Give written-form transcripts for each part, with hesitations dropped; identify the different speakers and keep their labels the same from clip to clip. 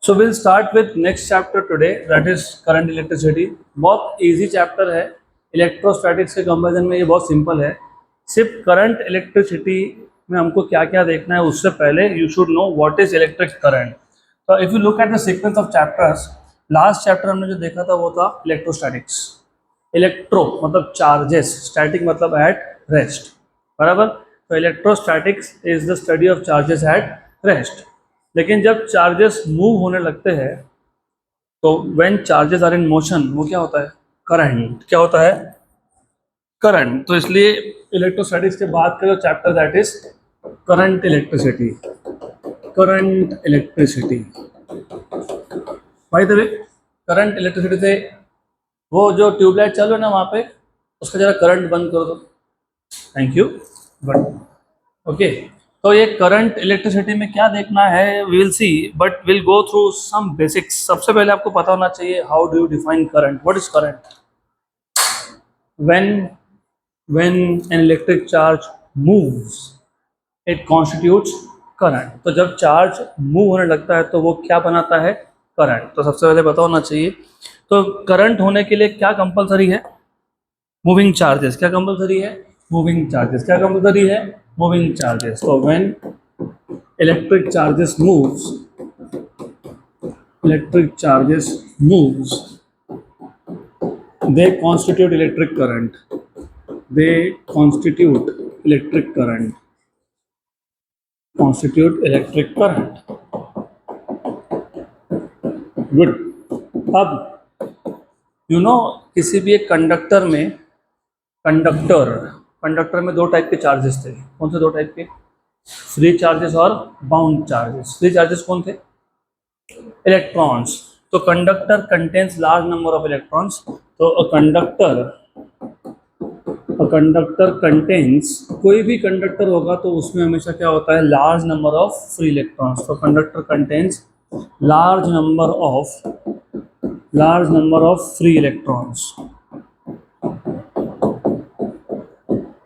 Speaker 1: So will start with next chapter today, that is current electricity. बहुत easy chapter है, electrostatics के comparison में ये बहुत सिंपल है। सिर्फ करंट इलेक्ट्रिसिटी में हमको क्या क्या देखना है उससे पहले you should know what is electric current. तो if you look at the sequence of chapters, last chapter हमने जो देखा था वो था इलेक्ट्रोस्टैटिक्स। इलेक्ट्रो मतलब चार्जेस, स्टैटिक मतलब एट रेस्ट, बराबर। तो electrostatics is the study of charges at rest. लेकिन जब चार्जेस मूव होने लगते हैं तो when charges are in motion वो क्या होता है? करंट। क्या होता है? करंट। तो इसलिए इलेक्ट्रोस्टैटिक्स के बाद का जो chapter that is current electricity. Current electricity, by the way, current electricity से वो जो ट्यूबलाइट चल रहा है ना वहाँ पे, उसका जरा करंट बंद कर दो, थैंक यू। बट ओके, तो ये करंट इलेक्ट्रिसिटी में क्या देखना है we will see, but will go through some basics. सबसे पहले आपको पता होना चाहिए how do you define current, what is current. when an electric charge moves it constitutes current। तो जब चार्ज मूव होने लगता है तो वो क्या बनाता है? करंट। तो सबसे पहले पता होना चाहिए, तो करंट होने के लिए क्या कंपलसरी है? Moving charges. क्या कंपलसरी है? Moving charges. क्या कंपलसरी है? Moving charges. तो when electric charges moves, electric charges moves, they constitute electric current, they constitute electric current, constitute electric current। Good. अब यू नो किसी भी एक कंडक्टर में दो टाइप के चार्जेस थे। कौन से दो टाइप के? फ्री चार्जेस और बाउंड चार्जेस। फ्री चार्जेस कौन थे? इलेक्ट्रॉन्स। तो conductor contains large number of electrons. तो अ कंडक्टर कंटेन्स, कोई भी कंडक्टर होगा तो उसमें हमेशा क्या होता है? Large number of free electrons. तो conductor contains large number of free electrons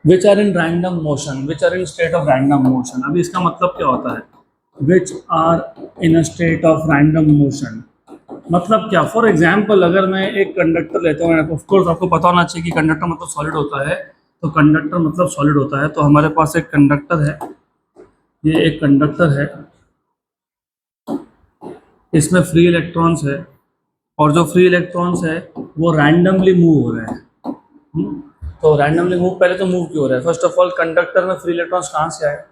Speaker 1: which are in random motion, which are in state of random motion। अभी इसका मतलब क्या होता है? which are in a state of random motion मतलब क्या? For example अगर मैं एक कंडक्टर लेता हूँ, ऑफ कोर्स आपको पता होना चाहिए कि कंडक्टर मतलब सॉलिड होता है। तो कंडक्टर मतलब सॉलिड होता है, तो हमारे पास एक कंडक्टर है, ये एक कंडक्टर है, इसमें फ्री इलेक्ट्रॉन्स है, और जो फ्री इलेक्ट्रॉन्स है वो रैंडमली मूव हो रहे हैं। तो रैंडमली मूव, पहले तो मूव क्यों हो रहा है? फर्स्ट ऑफ ऑल कंडक्टर में फ्री इलेक्ट्रॉन्स कहाँ से आए?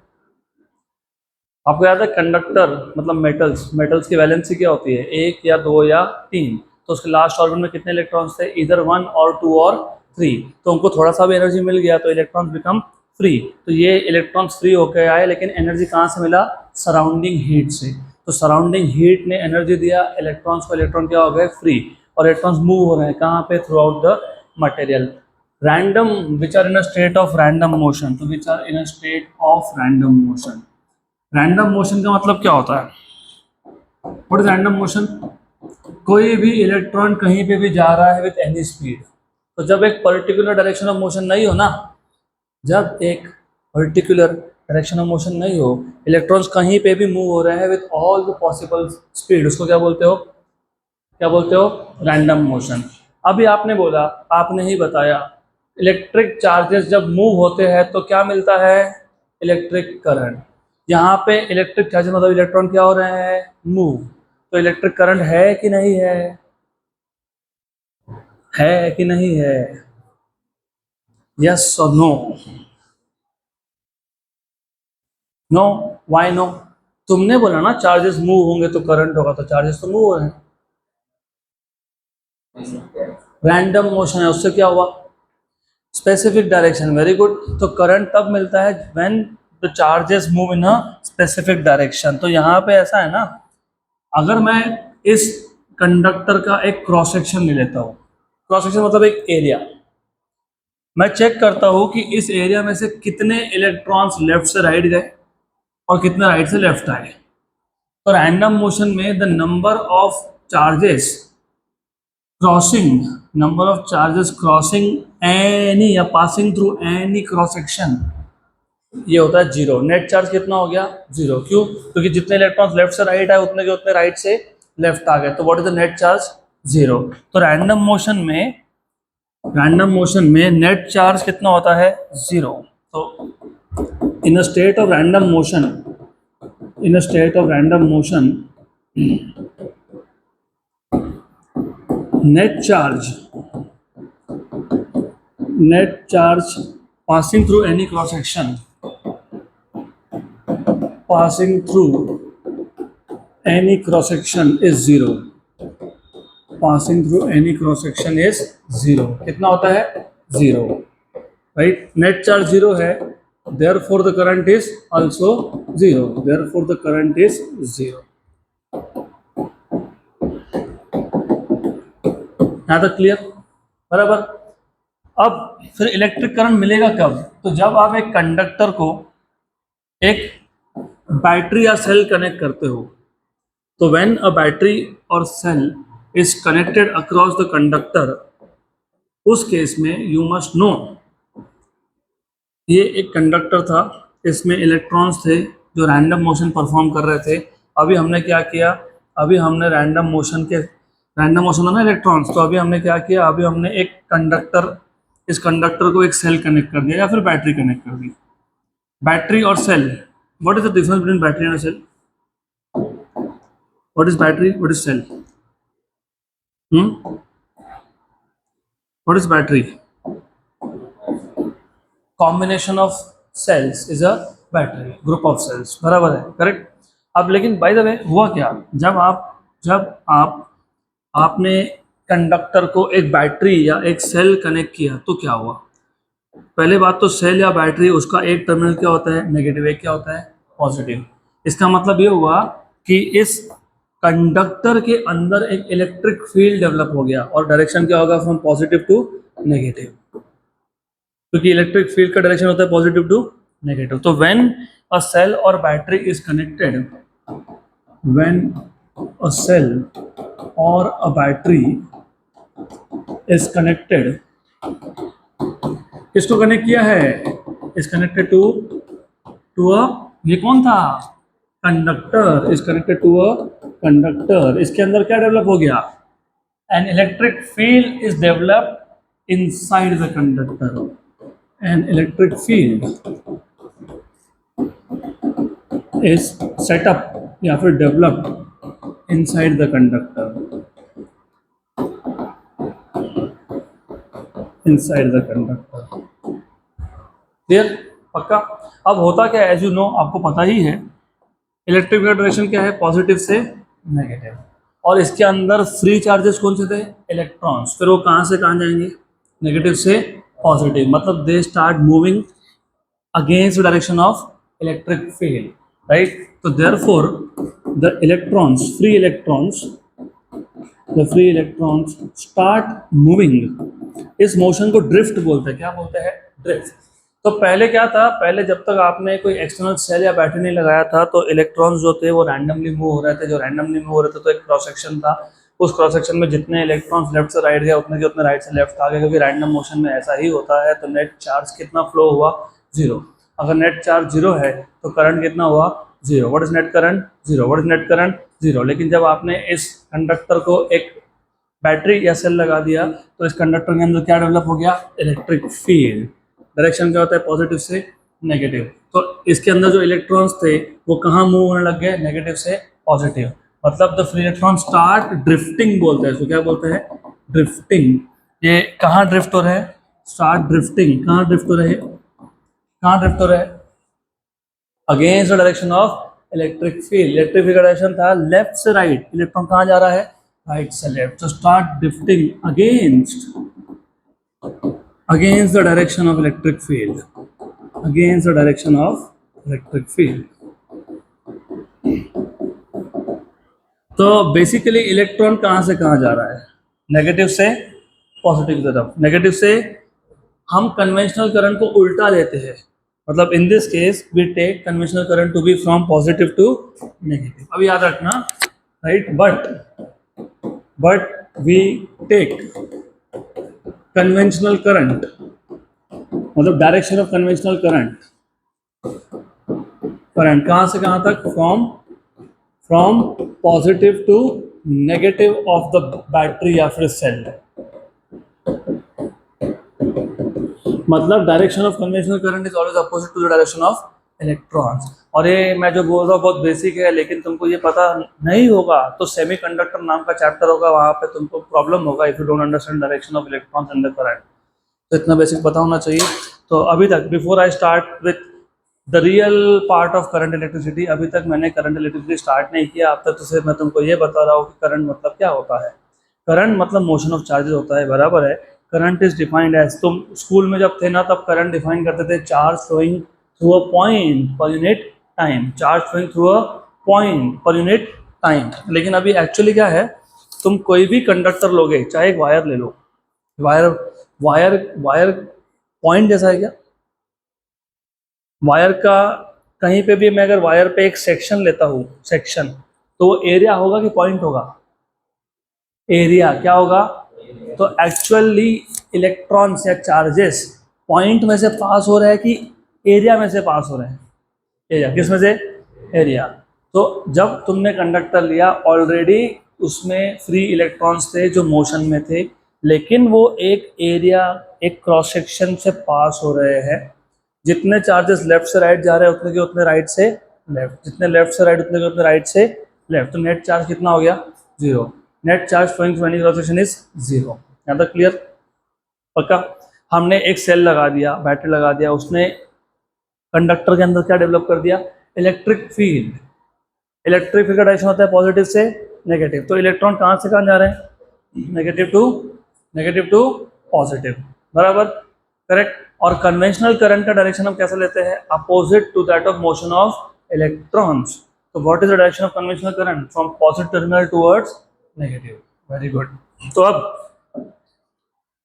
Speaker 1: आपको याद है कंडक्टर मतलब मेटल्स की वैलेंसी क्या होती है? एक या दो या तीन। तो उसके लास्ट ऑर्बिट में कितने इलेक्ट्रॉन्स थे? इधर 1 और 2 और 3। तो उनको थोड़ा सा भी एनर्जी मिल गया तो इलेक्ट्रॉन्स बिकम फ्री। तो ये इलेक्ट्रॉन्स फ्री होकर आए, लेकिन एनर्जी कहाँ से मिला? सराउंडिंग हीट से। तो सराउंडिंग हीट ने एनर्जी दिया इलेक्ट्रॉन्स को, इलेक्ट्रॉन क्या हो गए? फ्री। और इलेक्ट्रॉन्स मूव हो रहे हैं कहाँ पे? Throughout the material. Random, which are in a state of random motion. तो which are in a state of random motion. Random motion का मतलब क्या होता है? What is random motion? कोई भी इलेक्ट्रॉन कहीं पे भी जा रहा है विथ एनी स्पीड। तो जब एक पर्टिकुलर डायरेक्शन ऑफ मोशन नहीं हो ना, जब एक पर्टिकुलर डायरेक्शन ऑफ मोशन नहीं हो, इलेक्ट्रॉन्स कहीं पे भी मूव हो रहे हैं with all the possible speed, उसको क्या बोलते हो? क्या बोलते हो? Random motion. अभी आपने बोला, आपने ही बताया, इलेक्ट्रिक चार्जेस जब मूव होते हैं तो क्या मिलता है? Electric current. यहाँ पे इलेक्ट्रिक चार्जेस मतलब इलेक्ट्रॉन क्या हो रहे हैं? मूव। तो इलेक्ट्रिक करंट है कि नहीं है? है कि नहीं है? यस और नो? नो। Why no? तुमने बोला ना चार्जेस मूव होंगे तो करंट होगा, तो चार्जेस तो मूव हो रहे हैं, रैंडम मोशन है, उससे क्या हुआ? Specific direction. Very good. तो करंट तब मिलता है when the charges move in a specific direction. तो यहाँ पे ऐसा है ना, अगर मैं इस कंडक्टर का एक क्रॉस सेक्शन ले लेता हूँ, क्रॉस सेक्शन मतलब एक एरिया, मैं चेक करता हूँ कि इस एरिया में से कितने इलेक्ट्रॉन्स लेफ्ट से राइट गए और कितने राइट से लेफ्ट आए। तो रैंडम मोशन में the number of charges crossing any या passing through any cross section, ये होता है जीरो। नेट चार्ज कितना हो गया? जीरो। क्यों? क्योंकि जितने इलेक्ट्रॉन्स लेफ्ट से राइट आए उतने के उतने राइट से लेफ्ट आ गए, तो what is the net charge? 0। तो रैंडम मोशन में नेट चार्ज कितना होता है? 0। तो in a state of random motion net charge passing through any cross section is 0. कितना होता है? 0, राइट? नेट चार्ज 0 है, therefore the current is also 0. यहाँ तक क्लियर? बराबर। अब फिर इलेक्ट्रिक करंट मिलेगा कब? तो जब आप एक कंडक्टर को एक बैटरी या सेल कनेक्ट करते हो, तो व्हेन अ बैटरी और cell is connected across the conductor, उस केस में यू मस्ट नो, ये एक कंडक्टर था, इसमें इलेक्ट्रॉन्स थे जो रैंडम मोशन परफॉर्म कर रहे थे। अभी हमने क्या किया? अभी हमने रैंडम मोशन है ना इलेक्ट्रॉन्स, तो अभी हमने क्या किया? अभी हमने एक कंडक्टर, इस कंडक्टर को एक सेल कनेक्ट कर दिया या फिर बैटरी कनेक्ट कर दी। बैटरी और cell, what is the difference between battery and cell? What is battery, what is cell? What is battery? Combination of cells is a battery, group of cells, बराबर है, correct. अब लेकिन bye the वे हुआ क्या? जब आपने conductor को एक बैटरी या एक सेल कनेक्ट किया तो क्या हुआ? पहले बात तो सेल या बैटरी, उसका एक टर्मिनल क्या होता है? नेगेटिव, एक क्या होता है? पॉजिटिव। इसका मतलब ये हुआ कि इस कंडक्टर के अंदर एक इलेक्ट्रिक फील्ड डेवलप हो गया, और डायरेक्शन क्या होगा? फ्रॉम पॉजिटिव टू नेगेटिव, क्योंकि इलेक्ट्रिक फील्ड का डायरेक्शन होता है पॉजिटिव टू नेगेटिव। तो व्हेन अ सेल और battery is connected, when a cell और अ बैटरी इज कनेक्टेड, किसको कनेक्ट किया है? इज कनेक्टेड टू अ, ये कौन था? Conductor. Is connected to a conductor. इसके अंदर क्या डेवलप हो गया? An electric field is developed inside the conductor. An electric field is setup या फिर developed inside the conductor, inside the conductor. Clear? पक्का? अब होता क्या है, एज यू नो, आपको पता ही है, इलेक्ट्रिक का डायरेक्शन क्या है? पॉजिटिव से नेगेटिव। और इसके अंदर फ्री चार्जेस कौन से थे? इलेक्ट्रॉन्स। फिर वो कहाँ से कहाँ जाएंगे? नेगेटिव से पॉजिटिव। मतलब they start moving against the direction of electric field, right? तो therefore the electrons, free electrons start moving. इस मोशन को ड्रिफ्ट बोलते हैं। क्या बोलते हैं? ड्रिफ्ट। तो पहले क्या था? पहले जब तक आपने कोई एक्सटर्नल सेल या बैटरी नहीं लगाया था, तो इलेक्ट्रॉन्स जो थे वो रैंडमली मूव हो रहे थे। जो रैंडमली मूव हो रहे थे, तो एक क्रॉस सेक्शन था, उस क्रॉस सेक्शन में जितने इलेक्ट्रॉन्स लेफ्ट से राइट गए उतने के उतने राइट से लेफ्ट आ गए, क्योंकि रैंडम मोशन में ऐसा ही होता है। तो नेट चार्ज कितना फ्लो हुआ? 0। अगर नेट चार्ज 0 है तो करंट कितना हुआ? 0। What is net current? 0। What is net current? 0। लेकिन जब आपने इस कंडक्टर को एक बैटरी या सेल लगा दिया, तो इस कंडक्टर के अंदर क्या डेवलप हो गया? Electric field. डायरेक्शन क्या होता है? पॉजिटिव से नेगेटिव। तो इसके अंदर जो इलेक्ट्रॉन्स थे वो कहाँ मूव होने लग गए? नेगेटिव से पॉजिटिव। मतलब the free electron start drifting बोलते हैं इसको। क्या बोलते हैं? ड्रिफ्टिंग। ये कहाँ ड्रिफ्ट हो रहे हैं? Start drifting. कहाँ ड्रिफ्ट हो रहे हैं? कहाँ ड्रिफ्ट हो रहे हैं? Against the direction of electric field. Electric field का डायरेक्शन था लेफ्ट से राइट, इलेक्ट्रॉन कहाँ जा रहा है? राइट से लेफ्ट। तो start drifting against the direction of electric field, against the direction of electric field. तो बेसिकली इलेक्ट्रॉन कहाँ से कहाँ जा रहा है? नेगेटिव से पॉजिटिव की तरफ। नेगेटिव से हम कन्वेंशनल करंट को उल्टा लेते हैं, मतलब in this case we take conventional current to be from positive to negative. अब याद रखना, right? But we take conventional current, मतलब डायरेक्शन ऑफ कन्वेंशनल करंट कहाँ से कहाँ तक? From positive to negative of the battery या फिर सेल। मतलब direction of conventional current is always opposite to the direction of electrons. और ये मैं जो बोल रहा हूँ बहुत बेसिक है, लेकिन तुमको ये पता नहीं होगा तो सेमीकंडक्टर नाम का चैप्टर होगा, वहाँ पे तुमको प्रॉब्लम होगा if you don't understand direction of electrons in the current. तो इतना बेसिक पता होना चाहिए। तो अभी तक before I start with the real part of current electricity, अभी तक मैंने करंट इलेक्ट्रिसिटी स्टार्ट नहीं किया। अब तक तो सिर्फ मैं तुमको ये बता रहा हूँ कि करंट मतलब क्या होता है। करंट मतलब मोशन ऑफ चार्जेस होता है, बराबर है। करंट इज डिफाइंड एज, तुम स्कूल में जब थे ना तब करंट डिफाइन करते थे charge flowing through a point per unit time, charge flowing through a point per unit time. लेकिन अभी एक्चुअली क्या है, तुम कोई भी कंडक्टर लोगे, चाहे एक वायर ले लो, वायर वायर वायर पॉइंट जैसा है क्या? वायर का कहीं पे भी मैं अगर वायर पे एक सेक्शन लेता हूँ, सेक्शन, तो वो एरिया होगा कि पॉइंट होगा? एरिया। क्या होगा? तो एक्चुअली इलेक्ट्रॉन्स या चार्जेस पॉइंट में से पास हो रहे हैं कि एरिया में से पास हो रहे हैं? एरिया। किस में से? एरिया। तो जब तुमने कंडक्टर लिया, ऑलरेडी उसमें फ्री इलेक्ट्रॉन्स थे जो मोशन में थे, लेकिन वो एक एरिया, एक क्रॉस सेक्शन से पास हो रहे हैं। जितने चार्जेस लेफ्ट से राइट जा रहे हैं उतने के उतने राइट से लेफ्ट, जितने लेफ्ट से राइट उतने के उतने राइट से लेफ्ट। तो नेट चार्ज कितना हो गया? 0। Net charge flowing through any cross section is 0। यहाँ तक क्लियर? पक्का? हमने एक सेल लगा दिया, बैटरी लगा दिया, उसने कंडक्टर के अंदर क्या डेवलप कर दिया? Electric field. इलेक्ट्रिक फील्ड का डायरेक्शन होता है पॉजिटिव से नेगेटिव। तो इलेक्ट्रॉन कहाँ से कहाँ जा रहे हैं? नेगेटिव टू पॉजिटिव, बराबर? करेक्ट। और कन्वेंशनल करंट का डायरेक्शन हम कैसे लेते हैं? Opposite to that of motion of electrons. तो what is the direction of conventional current? From positive terminal towards negative. Very good. तो अब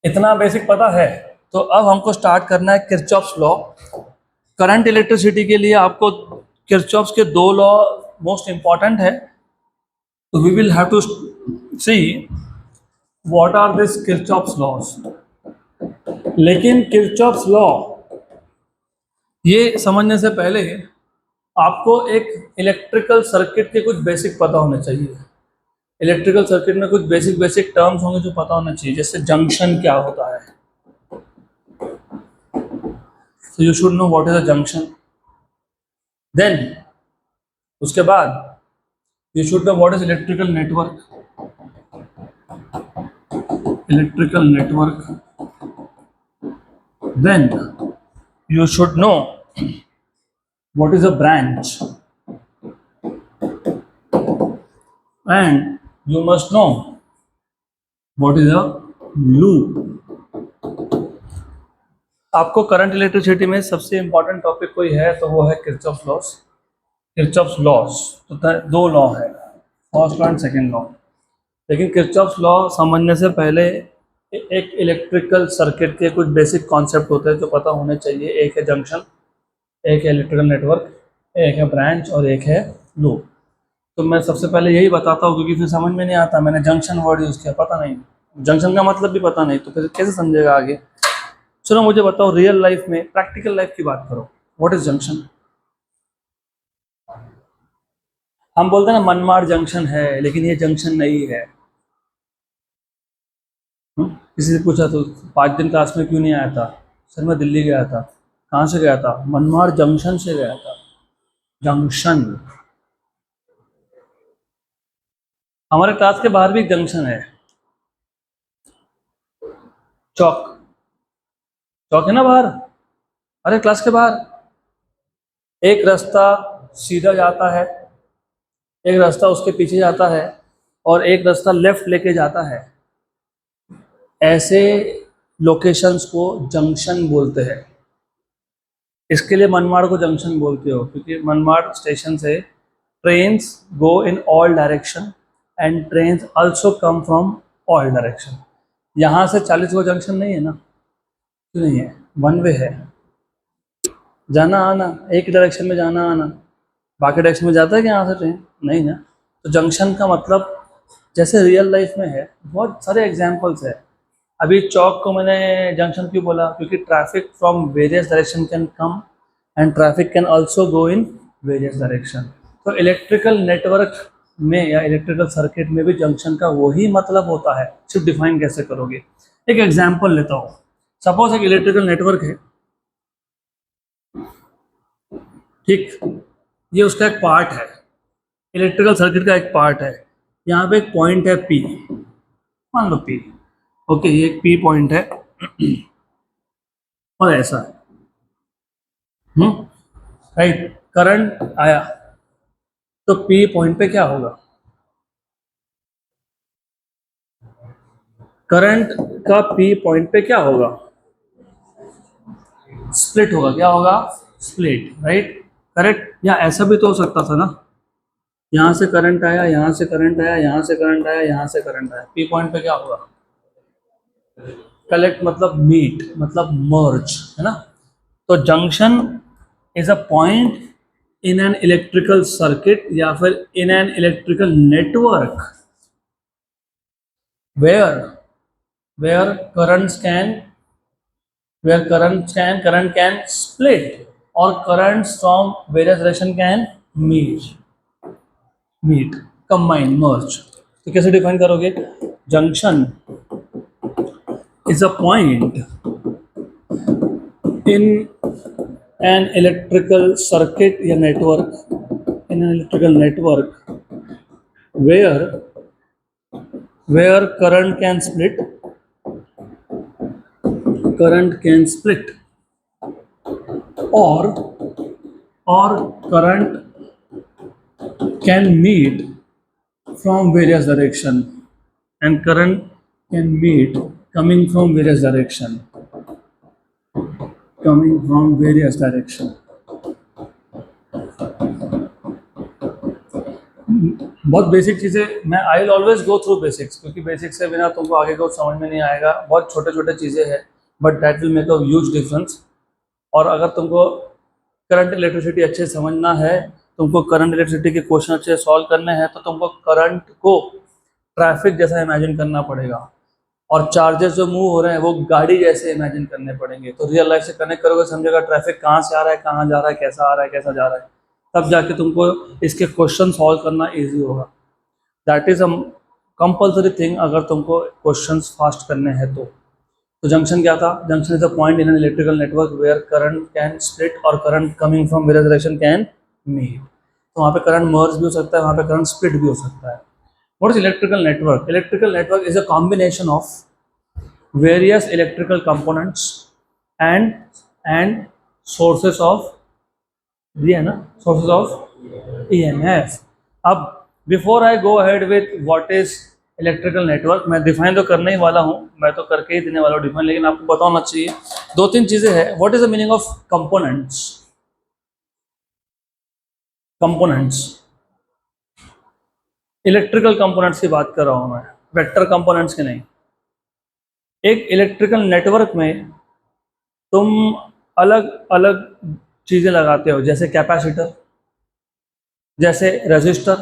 Speaker 1: इतना बेसिक पता है, तो अब हमको स्टार्ट करना है किरचॉफ्स लॉ। करंट इलेक्ट्रिसिटी के लिए आपको किरचॉफ्स के 2 लॉ मोस्ट इंपॉर्टेंट है। तो we will have to see what are this Kirchhoff's laws. लेकिन किरचॉफ्स लॉ ये समझने से पहले आपको एक इलेक्ट्रिकल सर्किट के कुछ बेसिक पता होने चाहिए। इलेक्ट्रिकल सर्किट में कुछ बेसिक टर्म्स होंगे जो पता होना चाहिए, जैसे जंक्शन क्या होता है। So you should know what is a junction. Then उसके बाद you should know what is electrical network. Electrical network. Then you should know what is a branch. And you must know what is a loop. आपको current electricity में सबसे important topic कोई है तो वो है किरचॉफ्स लॉस। किरचॉफ्स लॉस तो 2 law है, first law and second law. लेकिन किरचॉफ्स लॉ समझने से पहले एक इलेक्ट्रिकल सर्किट के कुछ बेसिक कॉन्सेप्ट होते हैं जो पता होने चाहिए। एक है जंक्शन, एक है इलेक्ट्रिकल नेटवर्क, एक है ब्रांच और एक है लूप। तो मैं सबसे पहले यही बताता हूँ क्योंकि फिर समझ में नहीं आता। मैंने जंक्शन वर्ड यूज़ किया, पता नहीं, जंक्शन का मतलब भी पता नहीं, तो फिर कैसे समझेगा आगे? चलो मुझे बताओ, रियल लाइफ में, प्रैक्टिकल लाइफ की बात करो, व्हाट इज जंक्शन? हम बोलते हैं ना मनमाड़ जंक्शन है, लेकिन ये जंक्शन नहीं है। किसी से पूछा तो 5 दिन क्लास में क्यों नहीं आया था? सर मैं दिल्ली गया था। कहाँ से गया था? मनमाड़ जंक्शन से गया था। जंक्शन। हमारे क्लास के बाहर भी एक जंक्शन है, चौक। चौक है ना बाहर, अरे क्लास के बाहर एक रास्ता सीधा जाता है, एक रास्ता उसके पीछे जाता है और एक रास्ता लेफ्ट लेके जाता है। ऐसे लोकेशंस को जंक्शन बोलते हैं। इसके लिए मनमाड़ को जंक्शन बोलते हो क्योंकि मनमाड़ स्टेशन से trains go in all direction and trains also come from all direction. यहाँ से 40 को जंक्शन नहीं है ना? क्यों नहीं है? 1 वे है, जाना आना, एक डायरेक्शन में जाना आना। बाकी डायरेक्शन में जाता है कि यहाँ से ट्रेन? नहीं ना। तो जंक्शन का मतलब जैसे रियल लाइफ में है, बहुत सारे एग्जांपल्स है। अभी चौक को मैंने जंक्शन क्यों बोला? क्योंकि traffic from various direction can come and traffic can also go in various direction. तो इलेक्ट्रिकल नेटवर्क में या इलेक्ट्रिकल सर्किट में भी जंक्शन का वही मतलब होता है, सिर्फ डिफाइन कैसे करोगे। एक एग्जांपल लेता हूँ, सपोज एक इलेक्ट्रिकल नेटवर्क है, ठीक, ये उसका एक पार्ट है, इलेक्ट्रिकल सर्किट का एक पार्ट है। यहाँ पे एक पॉइंट है पी, मान लो पी, ओके, ये एक पी पॉइंट है और ऐसा है, राइट, करंट आया तो पी पॉइंट पे क्या होगा, करंट का पी पॉइंट पे क्या होगा, स्प्लिट होगा, क्या होगा, स्प्लिट, राइट, करेक्ट। या ऐसा भी तो हो सकता था ना, यहाँ से करंट आया, यहाँ से करंट आया, यहाँ से करंट आया, यहाँ से करंट आया, पी पॉइंट पे क्या होगा, कलेक्ट मतलब मीट मतलब मर्ज, है ना। तो junction is a point in an electrical circuit या फिर in an electrical network where where currents can current can split or currents from various direction can meet combine merge। तो कैसे डिफाइन करोगे, junction is a point in an electrical circuit या network, in an electrical network where current can split or current can meet from various direction and current can meet coming from various direction, बहुत basic चीज़ें, मैं I will always go through basics, क्योंकि basics से बिना तुमको आगे कुछ समझ में नहीं आएगा। बहुत छोटे छोटे चीज़ें हैं but that will make a huge difference. और अगर तुमको करंट इलेक्ट्रिसिटी अच्छे से समझना है, तुमको करंट इलेक्ट्रिसिटी के क्वेश्चन अच्छे से सॉल्व करने हैं, तो तुमको करंट को ट्रैफिक जैसा इमेजिन करना पड़ेगा और चार्जेस जो मूव हो रहे हैं वो गाड़ी जैसे इमेजिन करने पड़ेंगे। तो रियल लाइफ से कनेक्ट करोगे, समझेगा ट्रैफिक कहाँ से आ रहा है, कहाँ जा रहा है, कैसा आ रहा है, कैसा जा रहा है, तब जाके तुमको इसके क्वेश्चन सॉल्व करना ईजी होगा। That is a compulsory thing अगर तुमको क्वेश्चंस फास्ट करने हैं तो जंक्शन क्या था, junction is a point in an electrical network where current can split और current coming from various direction can meet. तो वहाँ पे करंट मर्ज भी हो सकता है, वहाँ पे करंट स्प्लिट भी हो सकता है। What is electrical network? Electrical network is a combination of various electrical components and sources of दिया ना, sources of EMF। अब before I go ahead with what is electrical network, मैं डिफाइन तो करने ही वाला हूँ, मैं तो करके ही देने वाला हूँ डिफाइन, लेकिन आपको पता होना चाहिए दो तीन चीजें हैं। What is the meaning of components? Components, electrical components की बात कर रहा हूँ मैं, वेक्टर कंपोनेंट्स के नहीं। एक इलेक्ट्रिकल नेटवर्क में तुम अलग अलग चीज़ें लगाते हो, जैसे कैपेसिटर, जैसे रेजिस्टर,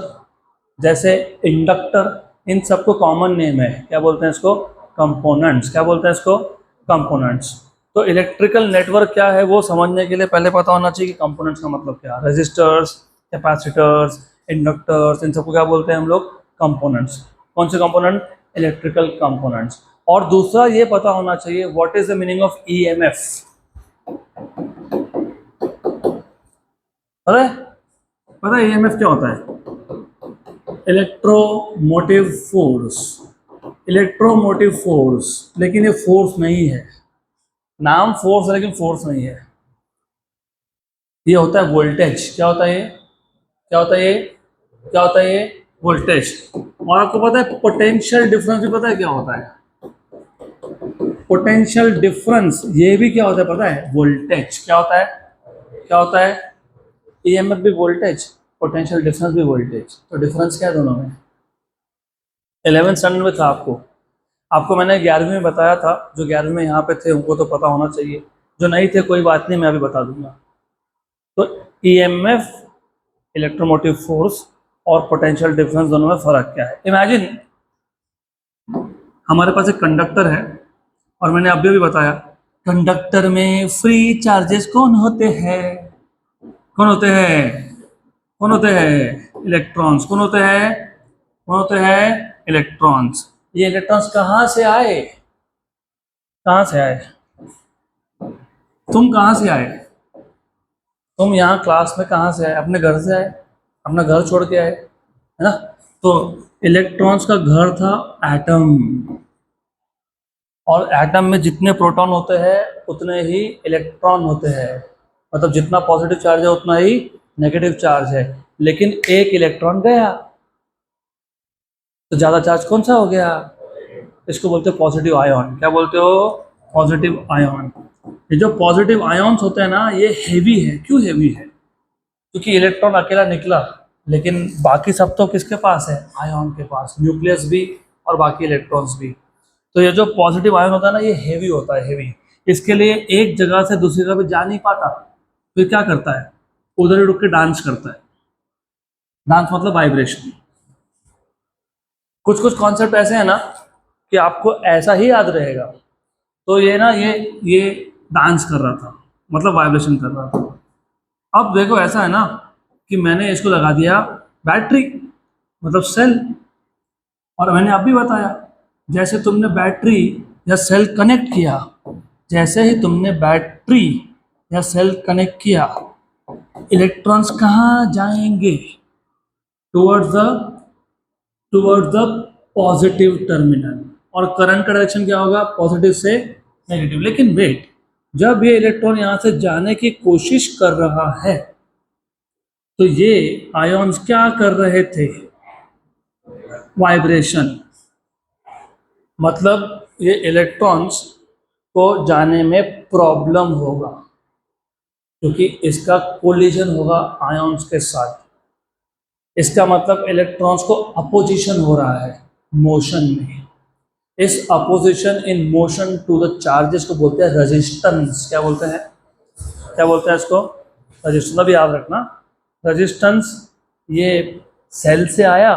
Speaker 1: जैसे इंडक्टर, इन सबको कॉमन नेम है, क्या बोलते हैं इसको? कंपोनेंट्स। क्या बोलते हैं इसको? कंपोनेंट्स। तो इलेक्ट्रिकल नेटवर्क क्या है वो समझने के लिए पहले पता होना चाहिए कि कंपोनेंट्स का मतलब क्या है। रेजिस्टर्स, कैपेसिटर्स, इंडक्टर्स, इन सबको क्या बोलते हैं हम लोग? कंपोनेंट्स। कौन से कंपोनेंट? Electrical components. और दूसरा ये पता होना चाहिए what is the meaning of EMF. पता है ईएमएफ क्या होता है? Electromotive force. इलेक्ट्रोमोटिव फोर्स, लेकिन ये फोर्स नहीं है, नाम फोर्स है लेकिन फोर्स नहीं है, ये होता है वोल्टेज। क्या होता है ये? क्या होता है ये? क्या होता है ये? वोल्टेज। और आपको पता है पोटेंशियल डिफरेंस भी पता है क्या होता है? पोटेंशियल डिफरेंस ये भी क्या होता है पता है? वोल्टेज। क्या होता है? क्या होता है? ईएमएफ भी वोल्टेज, पोटेंशियल डिफरेंस भी वोल्टेज। तो डिफरेंस क्या है दोनों में? 11th स्टैंडर्ड में था आपको मैंने 11वीं में बताया था। जो 11वीं में यहाँ पे थे उनको तो पता होना चाहिए, जो नहीं थे कोई बात नहीं, मैं अभी बता दूंगा। तो ईएमएफ, इलेक्ट्रोमोटिव फोर्स और पोटेंशियल डिफरेंस दोनों में फर्क क्या है? इमेजिन हमारे पास एक कंडक्टर है और मैंने अभी भी बताया कंडक्टर में फ्री चार्जेस कौन होते हैं? कौन होते हैं? कौन होते हैं? इलेक्ट्रॉन्स कौन होते हैं? कौन होते हैं? इलेक्ट्रॉन्स। ये इलेक्ट्रॉन्स कहाँ से आए? कहाँ से आए? तुम कहाँ से आए? तुम यहाँ क्लास में कहाँ से आए? अपने घर से आए, अपना घर छोड़ के आए, है ना? तो इलेक्ट्रॉन्स का घर था एटम, और एटम में जितने प्रोटॉन होते हैं उतने ही इलेक्ट्रॉन होते हैं, मतलब जितना पॉजिटिव चार्ज है उतना ही नेगेटिव चार्ज है। लेकिन एक इलेक्ट्रॉन गया तो ज़्यादा चार्ज कौन सा हो गया? इसको बोलते हो पॉजिटिव आयन। क्या बोलते हो? Positive ion. ये जो पॉजिटिव आयन्स होते हैं ना, ये हेवी है। क्यों हेवी है? क्योंकि इलेक्ट्रॉन अकेला निकला, लेकिन बाकी सब तो किसके पास है? आयन के पास, न्यूक्लियस भी और बाकी इलेक्ट्रॉन्स भी। तो ये जो पॉजिटिव आयन होता है ना, ये हेवी होता है, हेवी। इसके लिए एक जगह से दूसरी जगह पे जा नहीं पाता, फिर क्या करता है? उधर ही रुक के डांस करता है। डांस मतलब वाइब्रेशन। कुछ कुछ कॉन्सेप्ट ऐसे हैं ना कि आपको ऐसा ही याद रहेगा। तो ये ना, ये डांस कर रहा था, मतलब वाइब्रेशन कर रहा था। अब देखो ऐसा है ना कि मैंने इसको लगा दिया बैटरी, मतलब सेल। और मैंने अब भी बताया, जैसे तुमने बैटरी या सेल कनेक्ट किया, जैसे ही तुमने बैटरी या सेल कनेक्ट किया, इलेक्ट्रॉन्स कहाँ जाएंगे? Towards the positive terminal. और करंट का डायरेक्शन क्या होगा? पॉजिटिव से नेगेटिव। लेकिन वेट, जब ये इलेक्ट्रॉन यहाँ से जाने की कोशिश कर रहा है, तो ये आयॉन्स क्या कर रहे थे? वाइब्रेशन। मतलब ये इलेक्ट्रॉन्स को जाने में प्रॉब्लम होगा, क्योंकि इसका कोलिजन होगा आयॉन्स के साथ। इसका मतलब इलेक्ट्रॉन्स को अपोजिशन हो रहा है मोशन में। इस opposition in motion to the charges को बोलते हैं रेजिस्टेंस। क्या बोलते हैं? क्या बोलते हैं इसको? रेजिस्टेंस। अभी याद रखना, रेजिस्टेंस ये सेल से आया,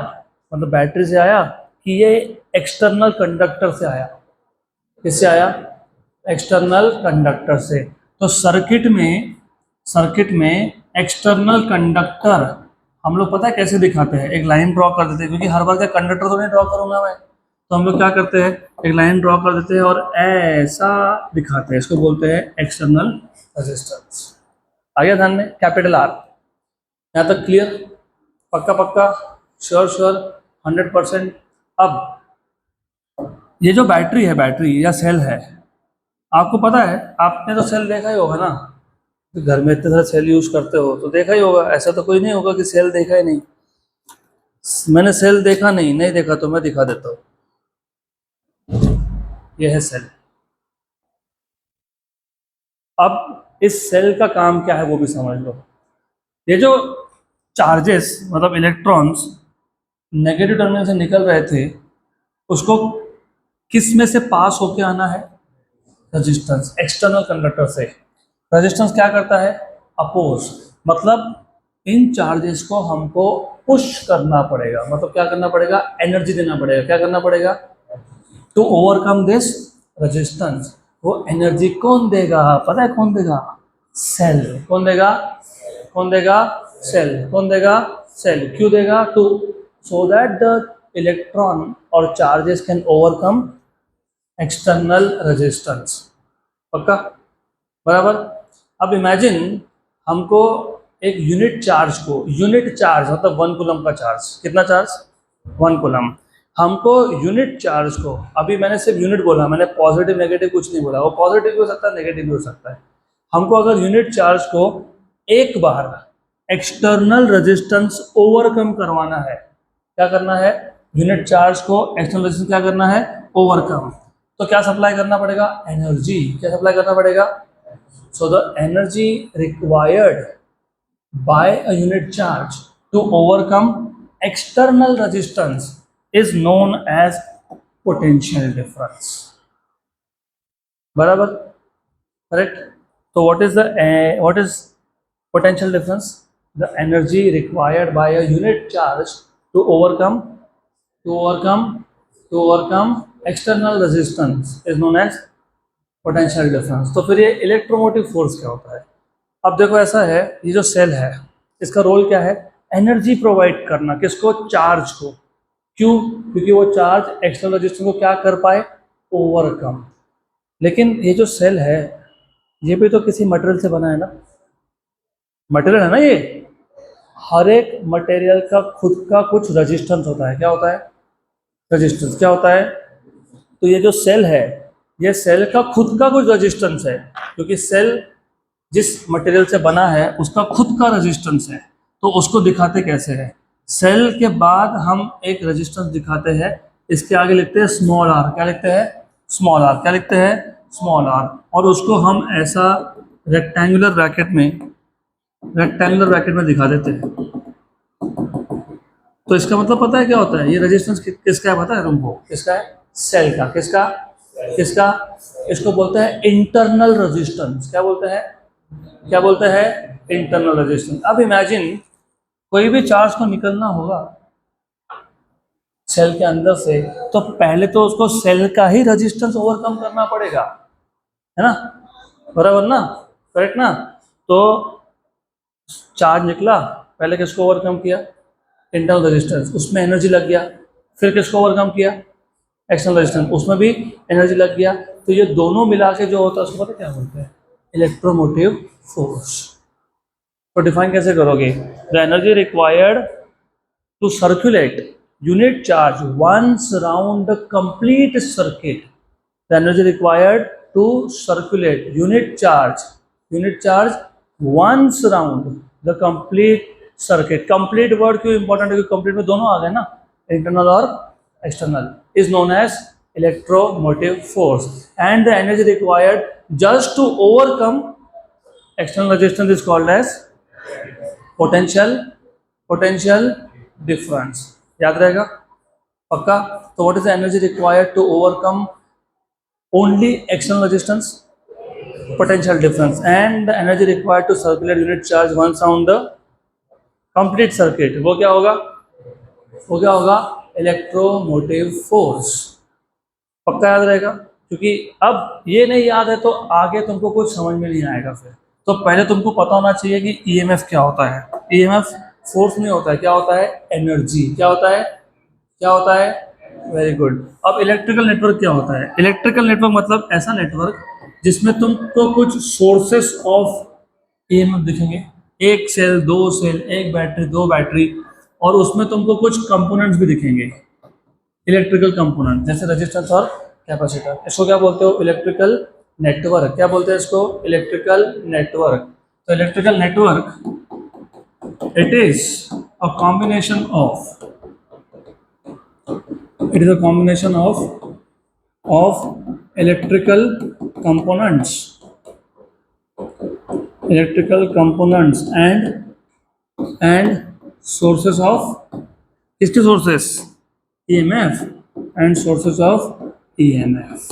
Speaker 1: मतलब बैटरी से आया, कि ये एक्सटर्नल कंडक्टर से आया? किससे आया? एक्सटर्नल कंडक्टर से। तो सर्किट में एक्सटर्नल कंडक्टर हम लोग पता है कैसे दिखाते हैं? एक लाइन ड्रॉ कर देते हैं, क्योंकि हर बार का कंडक्टर तो नहीं ड्रॉ करूंगा मैं। तो हम लोग क्या करते हैं? एक लाइन ड्रॉ कर देते हैं और ऐसा दिखाते हैं। इसको बोलते हैं एक्सटर्नल रेजिस्टेंस। आ गया ध्यान में? Capital R. यहाँ तक क्लियर? पक्का पक्का? Sure sure? 100%? अब ये जो बैटरी है, बैटरी या सेल है, आपको पता है, आपने तो सेल देखा ही होगा ना, घर में इतने सारे सेल यूज करते हो तो देखा ही होगा। ऐसा तो कोई नहीं होगा कि सेल देखा ही नहीं। मैंने सेल देखा नहीं, नहीं देखा तो मैं दिखा देता हूँ। यह है सेल। अब इस सेल का काम क्या है वो भी समझ लो। ये जो चार्जेस, मतलब इलेक्ट्रॉन्स नेगेटिव टर्मिनल से निकल रहे थे, उसको किस में से पास होके आना है? रेजिस्टेंस, एक्सटर्नल कंडक्टर से। रेजिस्टेंस क्या करता है? अपोज। मतलब इन चार्जेस को हमको पुश करना पड़ेगा, मतलब क्या करना पड़ेगा? एनर्जी देना पड़ेगा। क्या करना पड़ेगा? To overcome this resistance. वो एनर्जी कौन देगा? पता है कौन देगा? सेल। कौन देगा? कौन देगा? सेल। कौन देगा? सेल। क्यों देगा? To so that the electron और charges can overcome external resistance. पक्का? बराबर? अब इमेजिन हमको एक यूनिट चार्ज को, यूनिट चार्ज मतलब 1 कूलम का चार्ज। कितना चार्ज? 1 कूलम। हमको यूनिट चार्ज को, अभी मैंने सिर्फ यूनिट बोला, मैंने पॉजिटिव नेगेटिव कुछ नहीं बोला। वो पॉजिटिव भी हो सकता है, नेगेटिव भी हो सकता है। हमको अगर यूनिट चार्ज को एक बार एक्सटर्नल रेजिस्टेंस ओवरकम करवाना है, क्या करना है? यूनिट चार्ज को एक्सटर्नल रेजिस्टेंस क्या करना है? ओवरकम। तो क्या सप्लाई करना पड़ेगा? एनर्जी। क्या सप्लाई करना पड़ेगा? So the energy required by a unit charge to overcome external resistance is known as potential difference. बराबर? Correct? So what is potential difference? The energy required by a unit charge to overcome external resistance is known as potential difference. तो फिर ये electromotive force क्या होता है? अब देखो ऐसा है, ये जो सेल है इसका रोल क्या है? एनर्जी प्रोवाइड करना, किसको? चार्ज को। क्यों? क्योंकि वो चार्ज एक्सटर्नल रेजिस्टेंस को क्या कर पाए? ओवरकम। लेकिन ये जो सेल है ये भी तो किसी मटेरियल से बना है ना, मटेरियल है ना ये। हर एक मटेरियल का खुद का कुछ रेजिस्टेंस होता है। क्या होता है? रेजिस्टेंस। क्या होता है? तो ये जो सेल है, ये सेल का खुद का कुछ रेजिस्टेंस है, क्योंकि सेल जिस मटेरियल से बना है उसका खुद का रेजिस्टेंस है। तो उसको दिखाते कैसे हैं? सेल के बाद हम एक रेजिस्टेंस दिखाते हैं, इसके आगे लिखते हैं स्मॉल आर। क्या लिखते हैं? Small r. क्या लिखते हैं? Small r. और उसको हम ऐसा रेक्टेंगुलर ब्रैकेट में दिखा देते हैं। तो इसका मतलब पता है क्या होता है? ये रेजिस्टेंस किसका है पता है तुमको? किसका है? सेल का। किसका? किसका? इसको बोलते हैं इंटरनल रेजिस्टेंस। क्या बोलते हैं? क्या बोलते हैं? Internal resistance. अब इमेजिन कोई भी चार्ज को निकलना होगा सेल के अंदर से, तो पहले तो उसको सेल का ही रेजिस्टेंस ओवरकम करना पड़ेगा, है ना? बराबर ना? करेक्ट ना? तो चार्ज निकला, पहले किसको ओवरकम किया? इंटरनल रेजिस्टेंस, उसमें एनर्जी लग गया। फिर किसको ओवरकम किया? एक्सटर्नल रेजिस्टेंस, उसमें भी एनर्जी लग गया। तो ये दोनों मिला के जो होता है उसको पता क्या बोलते हैं? Electromotive force. तो डिफाइन कैसे करोगे? The energy required to circulate unit charge once round the complete circuit. The energy required to circulate unit charge once round the complete circuit. Complete word क्यों इंपॉर्टेंट है? क्योंकि कंप्लीट में दोनों आ गए ना, इंटरनल और external. Is known as electromotive force, and the energy required just to overcome external resistance is called as potential difference. याद रहेगा पक्का? तो what is the energy required to overcome only external resistance? Potential difference. And the energy required to circulate unit charge once on the complete circuit, वो क्या होगा? वो क्या होगा? Electromotive force. पक्का याद रहेगा? क्योंकि अब ये नहीं याद है तो आगे तुमको कुछ समझ में नहीं आएगा। फिर तो पहले तुमको पता होना चाहिए कि ईएमएफ क्या होता है। ईएमएफ फोर्स नहीं होता है, क्या होता है? एनर्जी। क्या होता है? क्या होता है? Very good. अब इलेक्ट्रिकल नेटवर्क क्या होता है? इलेक्ट्रिकल नेटवर्क मतलब ऐसा नेटवर्क जिसमें तुमको कुछ सोर्सेस ऑफ ईएमएफ दिखेंगे। एक सेल, दो सेल, एक बैटरी, दो बैटरी, और उसमें तुमको कुछ कंपोनेंट्स भी दिखेंगे, इलेक्ट्रिकल कंपोनेंट, जैसे रेजिस्टेंस और कैपेसिटर। इसको क्या बोलते हो? Electrical network. क्या बोलते हैं इसको? Electrical network. तो electrical network it is a combination of electrical components and sources of, किसके sources? EMF and sources of EMF.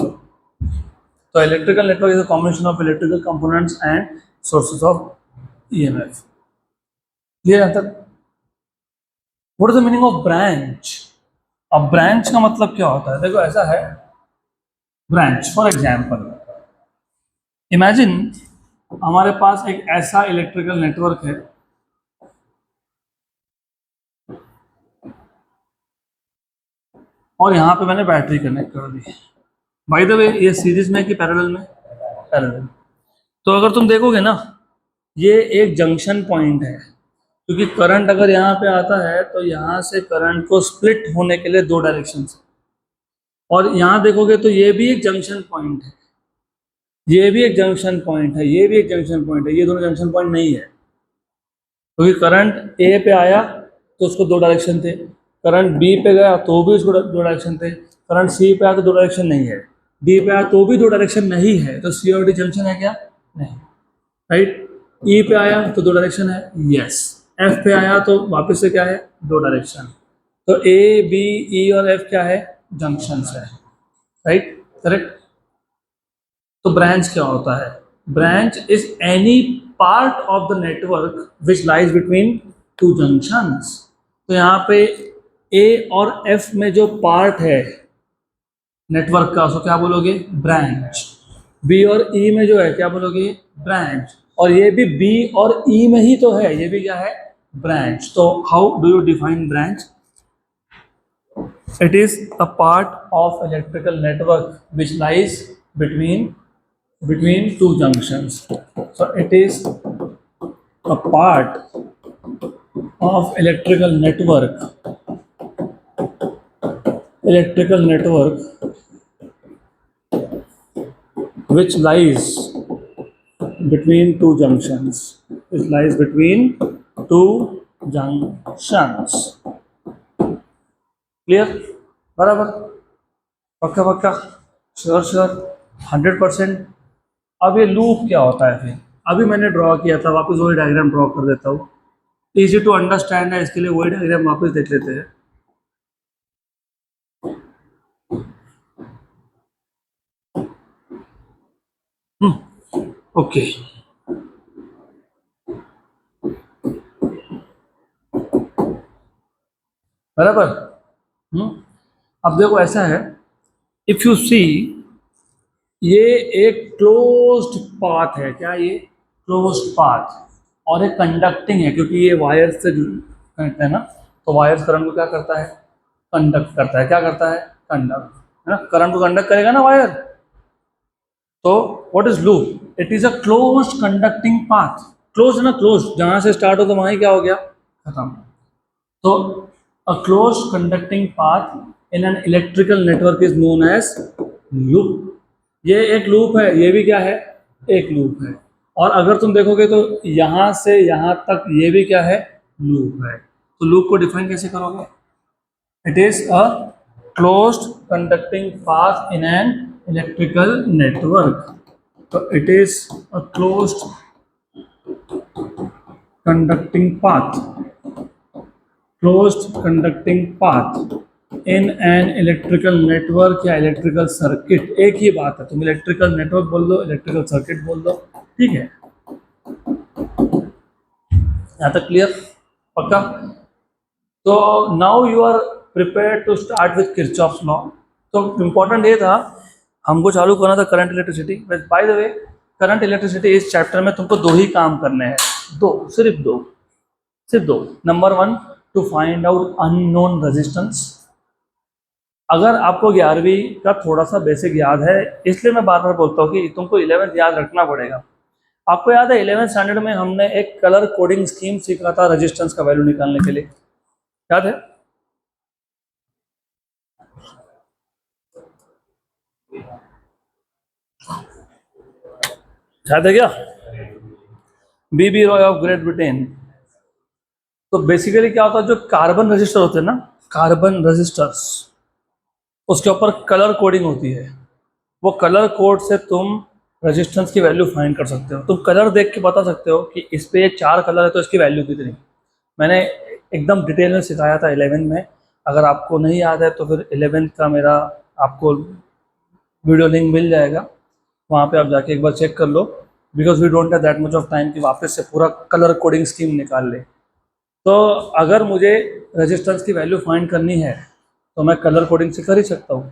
Speaker 1: So electrical network is a combination of electrical components and sources of EMF. Clear answer? What is the meaning of branch? अब branch का मतलब क्या होता है? देखो ऐसा है, branch for example, imagine हमारे पास एक ऐसा इलेक्ट्रिकल नेटवर्क है और यहाँ पे मैंने बैटरी कनेक्ट कर दी। बाय द वे ये सीरीज में कि पैरेलल में? पैरेलल। तो अगर तुम देखोगे ना, ये एक जंक्शन पॉइंट है, क्योंकि करंट अगर यहाँ पे आता है तो यहाँ से करंट को स्प्लिट होने के लिए दो डायरेक्शन है। और यहाँ देखोगे तो ये भी एक जंक्शन पॉइंट है, ये भी एक जंक्शन पॉइंट है, ये भी एक जंक्शन पॉइंट है। ये दोनों जंक्शन पॉइंट नहीं है, क्योंकि करंट ए पे आया तो उसको दो डायरेक्शन थे, करंट बी पे गया तो भी उसको दो डायरेक्शन थे, करंट सी पे आया तो दो डायरेक्शन नहीं है, डी पे आया तो भी दो डायरेक्शन नहीं है। तो सी और डी जंक्शन है क्या? नहीं, राइट। ई पे आया तो दो डायरेक्शन है, यस। एफ पे आया तो वापस से क्या है? दो डायरेक्शन। तो ए बी ई और एफ क्या है? जंक्शन है, राइट, करेक्ट। तो ब्रांच क्या होता है? Branch is any part of the network which lies between two junctions. तो यहाँ पे ए और एफ में जो पार्ट है नेटवर्क का, उसको क्या बोलोगे? ब्रांच। बी और ई में जो है क्या बोलोगे? ब्रांच। और ये भी बी और ई में ही तो है, ये भी क्या है? branch. So how do you define branch? It is a part of electrical network which lies between two junctions. So it is a part of electrical network which lies between two junctions. It lies between two junctions. Clear? बराबर? पक्का पक्का? Sure sure? 100%? अब ये loop क्या होता है फिर? अभी मैंने ड्रॉ किया था, वापस वही डायग्राम ड्रॉ कर देता हूँ. इजी टू अंडरस्टैंड है, इसके लिए वही डायग्राम वापस देख लेते हैं. ओके. बराबर. अब देखो ऐसा है, इफ यू सी, ये एक क्लोज्ड पाथ है. क्या ये? Closed path. और ये कंडक्टिंग है क्योंकि ये वायर से कनेक्ट है ना. तो वायर्स करंट को क्या करता है? कंडक्ट करता है. क्या करता है? कंडक्ट, है ना. करंट को कंडक्ट करेगा ना वायर. तो what is loop? It is a closed conducting path. Close है ना, क्लोज जहां से स्टार्ट हो तो वहां ही क्या हो गया? खत्म. तो अ closed conducting path in an electrical network is known as loop. ये एक लूप है. ये भी क्या है? एक लूप है. और अगर तुम देखोगे तो यहां से यहां तक ये भी क्या है? लूप है. तो लूप को डिफाइन कैसे करोगे? It is a closed conducting path in an electrical network. तो it is a closed conducting path in an electrical network या electrical circuit. एक ही बात है. तुम electrical network बोल दो, electrical circuit बोल दो, ठीक है. यहाँ तक क्लियर? पक्का? तो now you are prepared to start with Kirchhoff's law. तो इम्पोर्टेंट ये था, हमको चालू करना था current electricity. By the way, current electricity इस चैप्टर में तुमको दो ही काम करने हैं. सिर्फ दो. Number 1, to find out unknown resistance. अगर आपको 11वीं का थोड़ा सा बेसिक याद है, इसलिए मैं बार बार बोलता हूँ कि तुमको 11th याद रखना पड़ेगा. आपको याद है 11th स्टैंडर्ड में हमने एक कलर कोडिंग स्कीम सीखा था रेजिस्टेंस का वैल्यू निकालने के लिए. याद है? याद है क्या? बीबी रॉय ऑफ ग्रेट ब्रिटेन. तो बेसिकली क्या होता है, जो कार्बन रजिस्टर होते हैं ना, कार्बन रजिस्टर्स, उसके ऊपर कलर कोडिंग होती है. वो कलर कोड से तुम रेजिस्टेंस की वैल्यू फाइंड कर सकते हो. तुम कलर देख के बता सकते हो कि इस पे 4 कलर है तो इसकी वैल्यू कितनी. मैंने एकदम डिटेल में सिखाया था 11 में. अगर आपको नहीं याद है तो फिर 11 का मेरा आपको वीडियो लिंक मिल जाएगा, वहाँ पे आप जाके एक बार चेक कर लो. Because we don't have that much of time कि वापस से पूरा कलर कोडिंग स्कीम निकाल ले. तो अगर मुझे रेजिस्टेंस की वैल्यू फाइंड करनी है तो मैं कलर कोडिंग से कर ही सकता हूँ,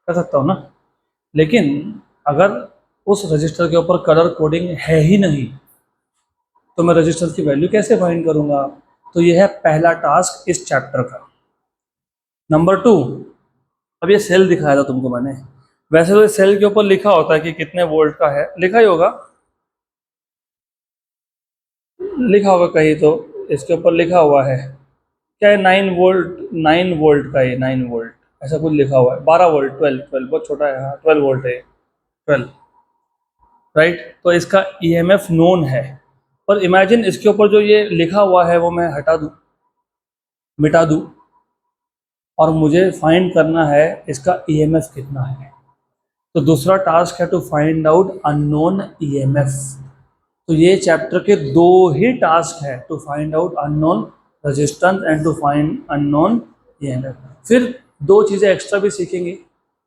Speaker 1: कर सकता हूँ ना. लेकिन अगर उस रजिस्टर के ऊपर कलर कोडिंग है ही नहीं तो मैं रेजिस्टेंस की वैल्यू कैसे फाइंड करूँगा. तो ये है पहला टास्क इस चैप्टर का. नंबर 2, अब ये सेल दिखाया था तुमको मैंने. वैसे तो सेल के ऊपर लिखा होता है कि कितने वोल्ट का है, लिखा ही होगा, लिखा होगा कहीं. तो इसके ऊपर लिखा हुआ है क्या है? 9 वोल्ट, 9 वोल्ट का है, 9 वोल्ट ऐसा कुछ लिखा हुआ है. 12 वोल्ट, 12 बहुत छोटा है. हाँ 12 वोल्ट है, 12, राइट. तो इसका ईएमएफ नोन है. पर इमेजिन इसके ऊपर जो ये लिखा हुआ है वो मैं हटा दूँ, मिटा दूँ, और मुझे फाइंड करना है इसका ईएमएफ कितना है. तो दूसरा टास्क है to find out unknown EMF. तो ये चैप्टर के 2 ही टास्क है, to find out unknown resistance and to find unknown EMF. फिर 2 चीज़ें एक्स्ट्रा भी सीखेंगे.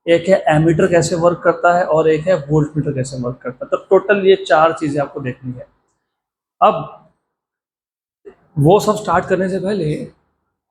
Speaker 1: एक है एमीटर कैसे वर्क करता है और एक है वोल्टमीटर कैसे वर्क करता है. तो टोटल ये 4 चीज़ें आपको देखनी है. अब वो सब स्टार्ट करने से पहले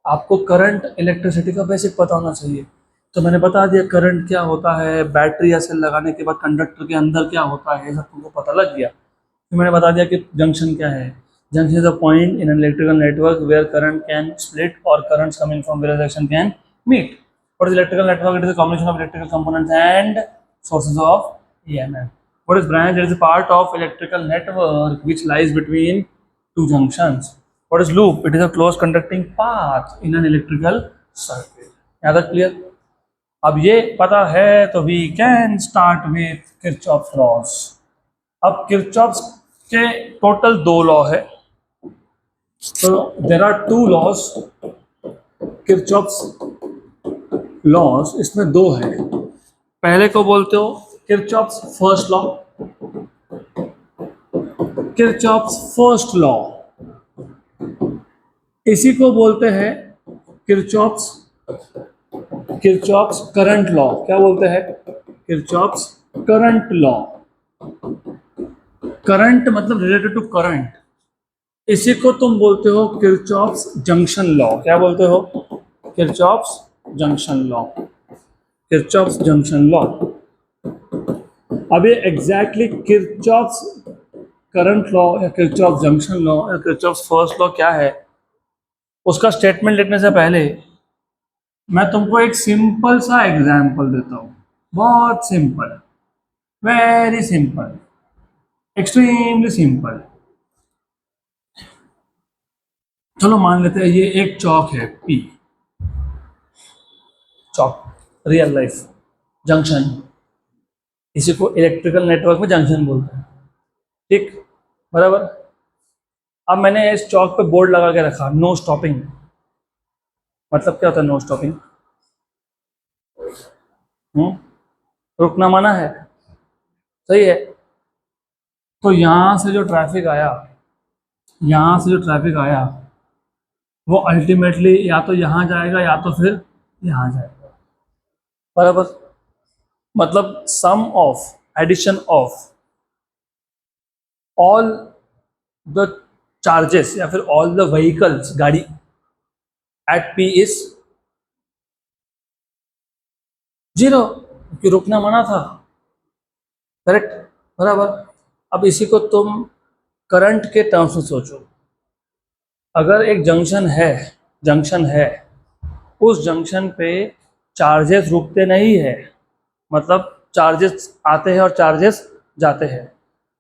Speaker 1: आपको करंट इलेक्ट्रिसिटी का बेसिक पता होना चाहिए. तो मैंने बता दिया करंट क्या होता है, बैटरी या सेल लगाने के बाद कंडक्टर के अंदर क्या होता है, ये सब तुमको पता लग गया. फिर मैंने बता दिया कि जंक्शन क्या है. Junction is a point in an electrical network where current can split or currents coming from various direction can meet. What is electrical network? It is a combination of electrical components and sources of EMF. What is branch? It is a part of electrical network which lies between two junctions. What is loop? It is a closed conducting path in an electrical circuit. Is that clear? अब ये पता है तो we can start with Kirchhoff laws. अब Kirchhoff के total दो law है. तो there are two laws. Kirchhoff laws इसमें दो है. पहले को बोलते हो Kirchhoff first law. Kirchhoff first law. इसी को बोलते हैं किरचॉफ करंट लॉ. क्या बोलते हैं? Kirchhoff current law. करंट मतलब रिलेटेड टू करंट. इसी को तुम बोलते हो किरचॉफ जंक्शन लॉ. क्या बोलते हो? Kirchhoff junction law. Kirchhoff junction law. अब ये एग्जैक्टली किरचॉफ करंट लॉ या किरचॉफ जंक्शन लॉ या किरचॉफ फर्स्ट लॉ क्या है, उसका स्टेटमेंट लिखने से पहले मैं तुमको एक सिंपल सा एग्जाम्पल देता हूँ. बहुत simple, very simple, extremely simple. चलो मान लेते हैं ये एक चौक है P. चौक, रियल लाइफ जंक्शन. इसी को इलेक्ट्रिकल नेटवर्क में जंक्शन बोलते हैं. ठीक, बराबर. अब मैंने इस चौक पे बोर्ड लगा के रखा, नो स्टॉपिंग. मतलब क्या होता है नो स्टॉपिंग? रुकना मना है. सही है. तो यहाँ से जो ट्रैफिक आया, यहाँ से जो ट्रैफिक आया वो अल्टीमेटली या तो यहाँ जाएगा या तो फिर यहाँ जाएगा. बराबर. मतलब sum of, addition of all the charges या फिर ऑल द व्हीकल्स, गाड़ी एट P इज 0, क्योंकि रुकना मना था. करेक्ट, बराबर. अब इसी को तुम करंट के टर्म्स में सोचो. अगर एक जंक्शन है, उस जंक्शन पे चार्जेस रुकते नहीं है. मतलब चार्जेस आते हैं और चार्जेस जाते हैं.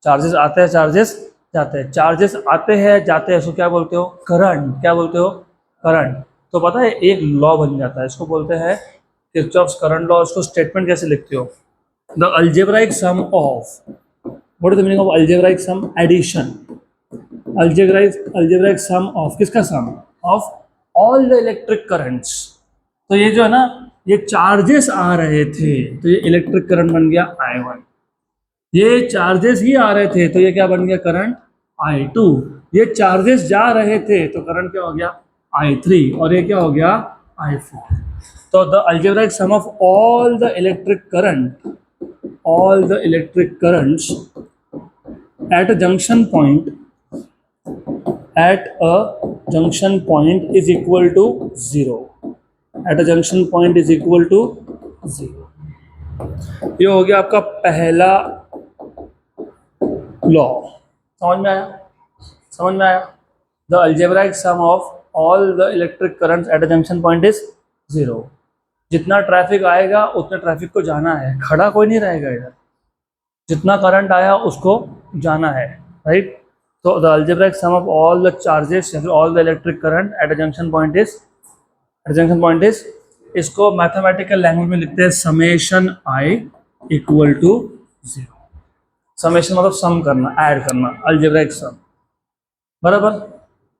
Speaker 1: चार्जेस आते हैं, चार्जेस जाते हैं. चार्जेस आते हैं जाते हैं, इसको क्या बोलते हो? करंट. क्या बोलते हो? करंट. तो पता है एक लॉ बन जाता है, इसको बोलते हैं किरचॉफ्स करंट लॉ. इसको स्टेटमेंट कैसे लिखते हो? The algebraic sum of, what is the meaning of algebraic sum? Addition. Algebraic sum of किसका sum? Of all the electric currents. तो ये जो है ना, ये चार्जेस आ रहे थे तो ये इलेक्ट्रिक करंट बन गया I1. ये चार्जेस ही आ रहे थे तो ये क्या बन गया? Current I2. ये चार्जेस जा रहे थे तो करंट क्या हो गया? I3. और ये क्या हो गया? I4. तो the algebraic sum of all the electric currents at a junction point is equal to 0. At a junction point is equal to 0. ये हो गया आपका पहला लॉ. समझ में आया? समझ में आया? The algebraic sum of all the electric currents at a junction point is 0. जितना ट्रैफिक आएगा उतने ट्रैफिक को जाना है, खड़ा कोई नहीं रहेगा इधर. जितना करंट आया उसको जाना है, राइट. तो the algebraic sum of all the charges या फिर all the electric current at a junction point is, इसको मैथमेटिकल लैंग्वेज में लिखते हैं summation I equal to 0. Summation मतलब सम करना, ऐड करना, अलजेब्राइक सम. बराबर.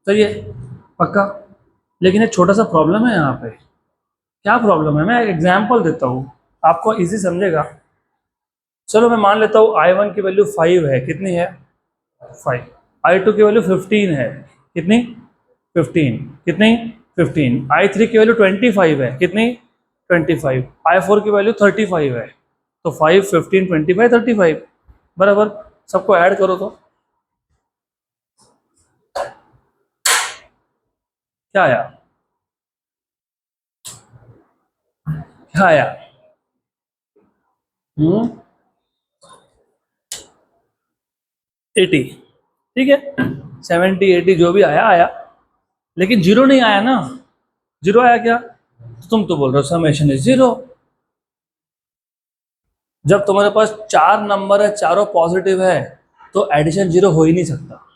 Speaker 1: सही है, पक्का. लेकिन एक छोटा सा प्रॉब्लम है यहाँ पे. क्या प्रॉब्लम है? मैं एक एग्जाम्पल देता हूँ, आपको इजी समझेगा. चलो मैं मान लेता हूँ I1 की वैल्यू 5 है. कितनी है? 5. I2 की वैल्यू 15 है. कितनी? 15. कितनी? 15. I3 की वैल्यू 25 है. कितनी? 25. I4 की वैल्यू 35 है. तो 5, 15, 25, 35. बराबर. सबको ऐड करो तो क्या आया? क्या आया? 80. ठीक है, 70 80 जो भी आया आया, लेकिन जीरो नहीं आया ना। जीरो आया क्या? तुम तो बोल रहे हो समेशन इज जीरो। जब तुम्हारे पास चार नंबर है, चारों पॉजिटिव है, तो एडिशन जीरो हो ही नहीं सकता।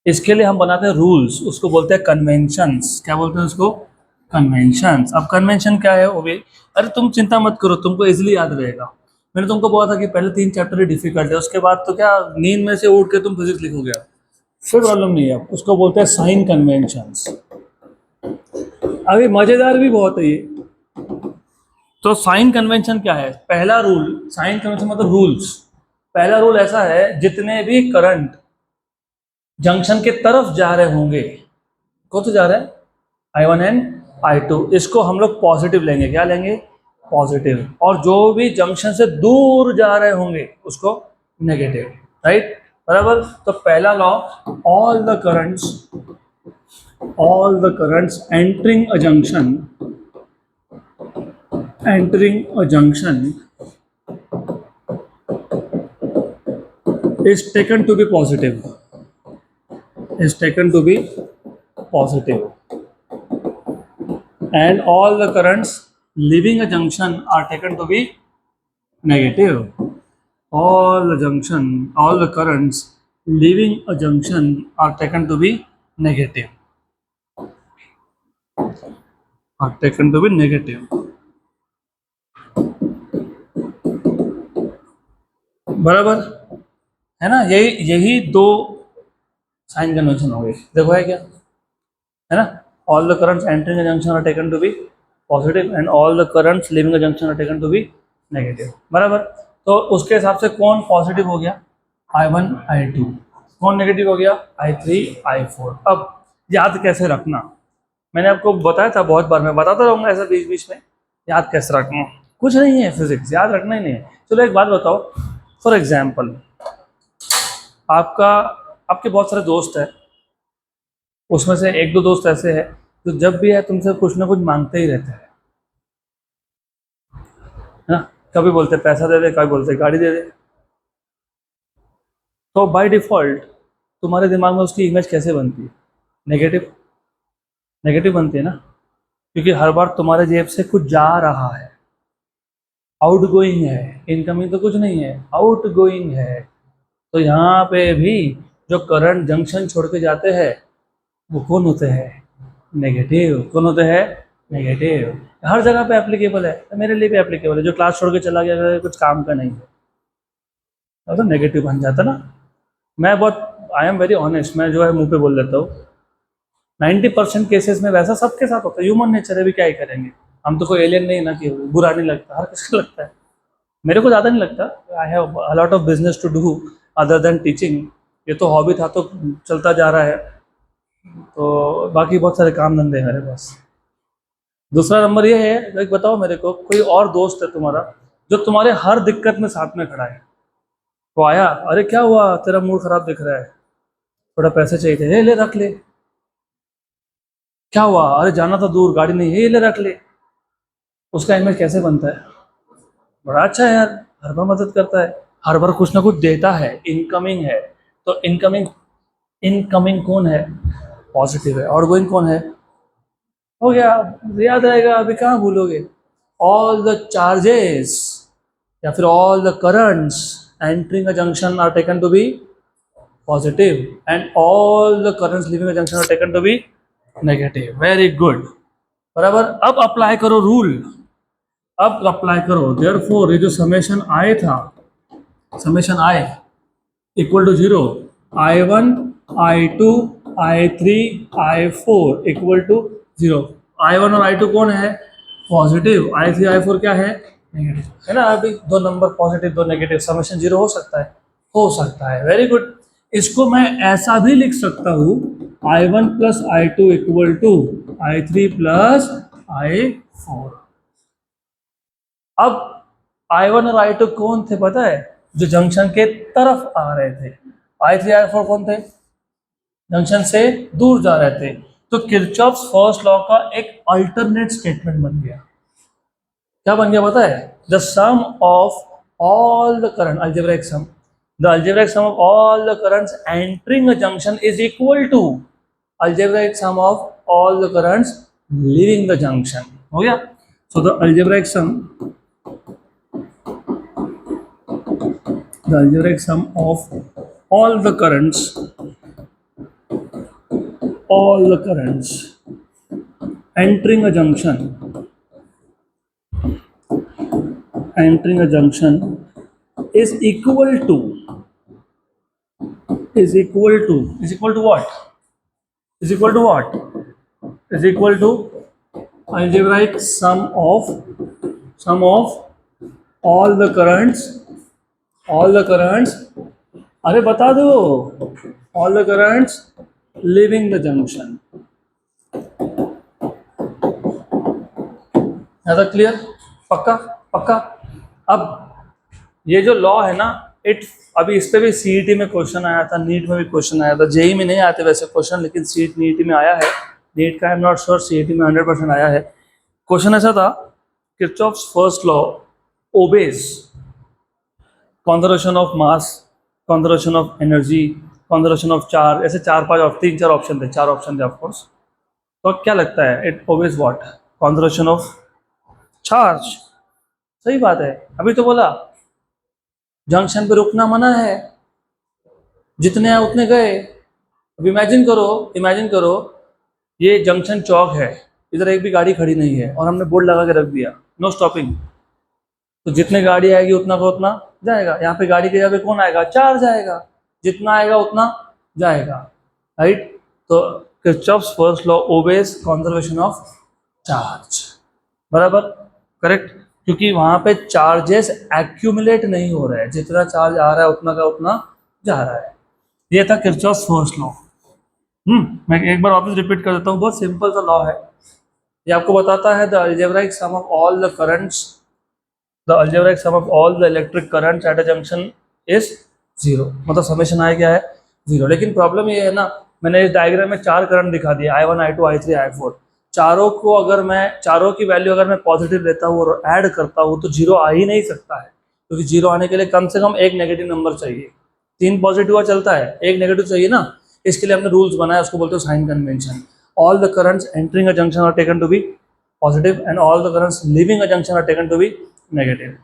Speaker 1: इसके लिए हम बनाते हैं रूल्स, उसको बोलते हैं कन्वेंशंस। क्या बोलते हैं उसको? कन्वेंशंस। अब कन्वेंशन क्या है वो भी, अरे तुम चिंता मत करो, तुमको इजीली याद रहेगा। मैंने तुमको बोला था कि पहले 3 चैप्टर ही डिफिकल्ट है, उसके बाद तो क्या नींद में से उठ के तुम फिजिक्स लिखोगे, अब कोई प्रॉब्लम नहीं है। उसको बोलते हैं साइन कन्वेंशंस। अभी मजेदार भी बहुत है ये। तो साइन कन्वेंशन क्या है? पहला रूल, साइन कन्वेंशन मतलब रूल्स। पहला रूल ऐसा है, जितने भी करंट जंक्शन के तरफ जा रहे होंगे, कौन से जा रहे हैं? I1 एंड I2, इसको हम लोग पॉजिटिव लेंगे। क्या लेंगे? पॉजिटिव। और जो भी जंक्शन से दूर जा रहे होंगे उसको नेगेटिव। राइट, बराबर। तो पहला law, all the currents entering a junction, is taken to be positive, and all the currents leaving a junction are taken to be negative. All the currents leaving a junction are taken to be negative. बराबर है ना? यही दो sign convention हो गए। देखो है क्या, है ना? All the currents entering a junction are taken to be positive and all the currents leaving a junction are taken to be negative. बराबर। तो उसके हिसाब से कौन पॉजिटिव हो गया? I1 I2। कौन नेगेटिव हो गया? I3 I4। अब याद कैसे रखना, मैंने आपको बताया था बहुत बार, मैं बताता रहूँगा ऐसा बीच बीच में। याद कैसे रखना, कुछ नहीं है, फिजिक्स याद रखना ही नहीं है। चलो एक बात बताओ, फॉर एग्जाम्पल आपके बहुत सारे दोस्त हैं, उसमें से एक दो दोस्त ऐसे हैं जो जब भी है तुमसे कुछ ना कुछ मांगते ही रहते हैं, है ना? कभी बोलते पैसा दे दे, कभी बोलते गाड़ी दे दे। तो बाय डिफॉल्ट तुम्हारे दिमाग में उसकी इमेज कैसे बनती है? नेगेटिव। नेगेटिव बनती है ना, क्योंकि हर बार तुम्हारे जेब से कुछ जा रहा है, आउट गोइंग है, इनकमिंग तो कुछ नहीं है, आउट गोइंग है। तो यहाँ पे भी जो करंट जंक्शन छोड़ के जाते हैं वो कौन होते हैं? नेगेटिव। कौन होते हैं? नेगेटिव। हर जगह पे एप्लीकेबल है, तो मेरे लिए भी एप्लीकेबल है। जो क्लास छोड़ के चला गया अगर कुछ काम का नहीं है तो नेगेटिव बन जाता ना। मैं बहुत, आई एम वेरी ऑनेस्ट, मैं जो है मुंह पे बोल लेता हूँ। 90% केसेस में वैसा सबके साथ होता है, ह्यूमन नेचर है, भी क्या ही करेंगे। हम तो कोई एलियन नहीं ना कि बुरा नहीं लगता, हर किसी को लगता है। मेरे को ज़्यादा नहीं लगता, I have a lot of business to do other than teaching. ये तो हॉबी था तो चलता जा रहा है, तो बाकी बहुत सारे काम धंधे हैं मेरे पास। दूसरा नंबर ये है, एक बताओ मेरे को, कोई और दोस्त है तुम्हारा जो तुम्हारे हर दिक्कत में साथ में खड़ा है। वो आया, अरे क्या हुआ, तेरा मूड खराब दिख रहा है, थोड़ा पैसे चाहिए थे, ले रख ले। क्या हुआ, अरे जाना था दूर, गाड़ी नहीं है, ये ले रख ले। उसका इमेज कैसे बनता है? बड़ा अच्छा है यार, हर बार मदद करता है, हर बार कुछ ना कुछ देता है, इनकमिंग है। तो इनकमिंग, इनकमिंग कौन है? पॉजिटिव है। और गोइंग कौन है? हो गया, याद रहेगा, अभी कहाँ भूलोगे। ऑल द चार्जेस या फिर all the currents entering a junction are taken to be positive and all the currents leaving a junction are taken to be negative. Very good, बराबर। अब अप्लाई करो रूल, अब अप्लाई करो। Therefore ये जो summation I था, summation I equal to zero, I1 I2 I3 I4 equal to zero. I1 और I2 कौन है? पॉजिटिव। I3 I4 क्या है? नेगेटिव, है ना? अभी दो नंबर पॉजिटिव दो नेगेटिव, समेशन जीरो हो सकता है? हो सकता है, वेरी गुड। इसको मैं ऐसा भी लिख सकता हूँ, I1 plus I2 equal to I3 plus I4। अब I1 और I2 कौन थे पता है? जो जंक्शन के तरफ आ रहे थे। I3 I4 कौन थे? जंक्शन से दूर जा रहे थे। तो किरचॉफ्स फर्स्ट लॉ का एक अल्टरनेट स्टेटमेंट बन गया। क्या बन गया पता है? The sum of all the current, algebraic sum, The algebraic sum of all the currents entering a junction is equal to algebraic sum of all the currents leaving the junction. हो गया? So the algebraic sum of all the currents entering a junction is equal to what? Is equal to what? Is equal to algebraic sum of all the currents, अरे बता दो, all the currents leaving the junction. ज़्यादा clear? पक्का. अब ये जो law है ना, अभी इस पे भी सीईटी में क्वेश्चन आया था, नीट में भी क्वेश्चन आया था, जेई में नहीं आते वैसे क्वेश्चन, लेकिन सीईटी नीट में आया है. नीट का I am not sure, CET में 100% आया है. क्वेश्चन ऐसा था, Kirchhoff's first law obeys conservation of mass, conservation of energy, conservation of charge, ऐसे 3-4 ऑप्शन थे, 4 ऑप्शन थे ऑफकोर्स. तो क्या लगता है, it obeys what? Conservation of charge. सही बात है. अभी तो बोला जंक्शन पे रुकना मना है, जितने आए उतने गए. अब इमेजिन करो ये जंक्शन चौक है, इधर एक भी गाड़ी खड़ी नहीं है और हमने बोर्ड लगा के रख दिया नो स्टॉपिंग. तो जितने गाड़ी आएगी उतना का उतना जाएगा. यहाँ पे गाड़ी के जगह पे कौन आएगा? चार्ज आएगा. जितना आएगा उतना जाएगा. राइट. तो Kirchhoff's first law obeys conservation of charge. बराबर, करेक्ट. क्योंकि वहां पे चार्जेस एक्यूमुलेट नहीं हो रहे हैं, जितना चार्ज आ रहा है उतना का उतना जा रहा है. ये था किरचॉफ्स फर्स्ट लॉ. मैं एक बार वापस रिपीट कर देता हूँ, बहुत सिंपल सा लॉ है. ये आपको बताता है the algebraic sum of all the currents, the algebraic sum of all the electric currents at a junction is 0. मतलब समेशन आया क्या है? 0. लेकिन प्रॉब्लम ये है ना, मैंने इस डायग्राम में 4 करंट दिखा दिया, I1, I2, I3, I4. चारों की वैल्यू अगर मैं पॉजिटिव लेता हूँ और ऐड करता हूँ तो 0 आ ही नहीं सकता है, क्योंकि 0 आने के लिए कम से कम एक नेगेटिव नंबर चाहिए. 3 पॉजिटिव चलता है, एक नेगेटिव चाहिए ना. इसके लिए हमने रूल्स बनाया, उसको बोलते हैं sign convention. All the currents entering a junction are taken to be positive and all the currents leaving a junction are taken to be negative.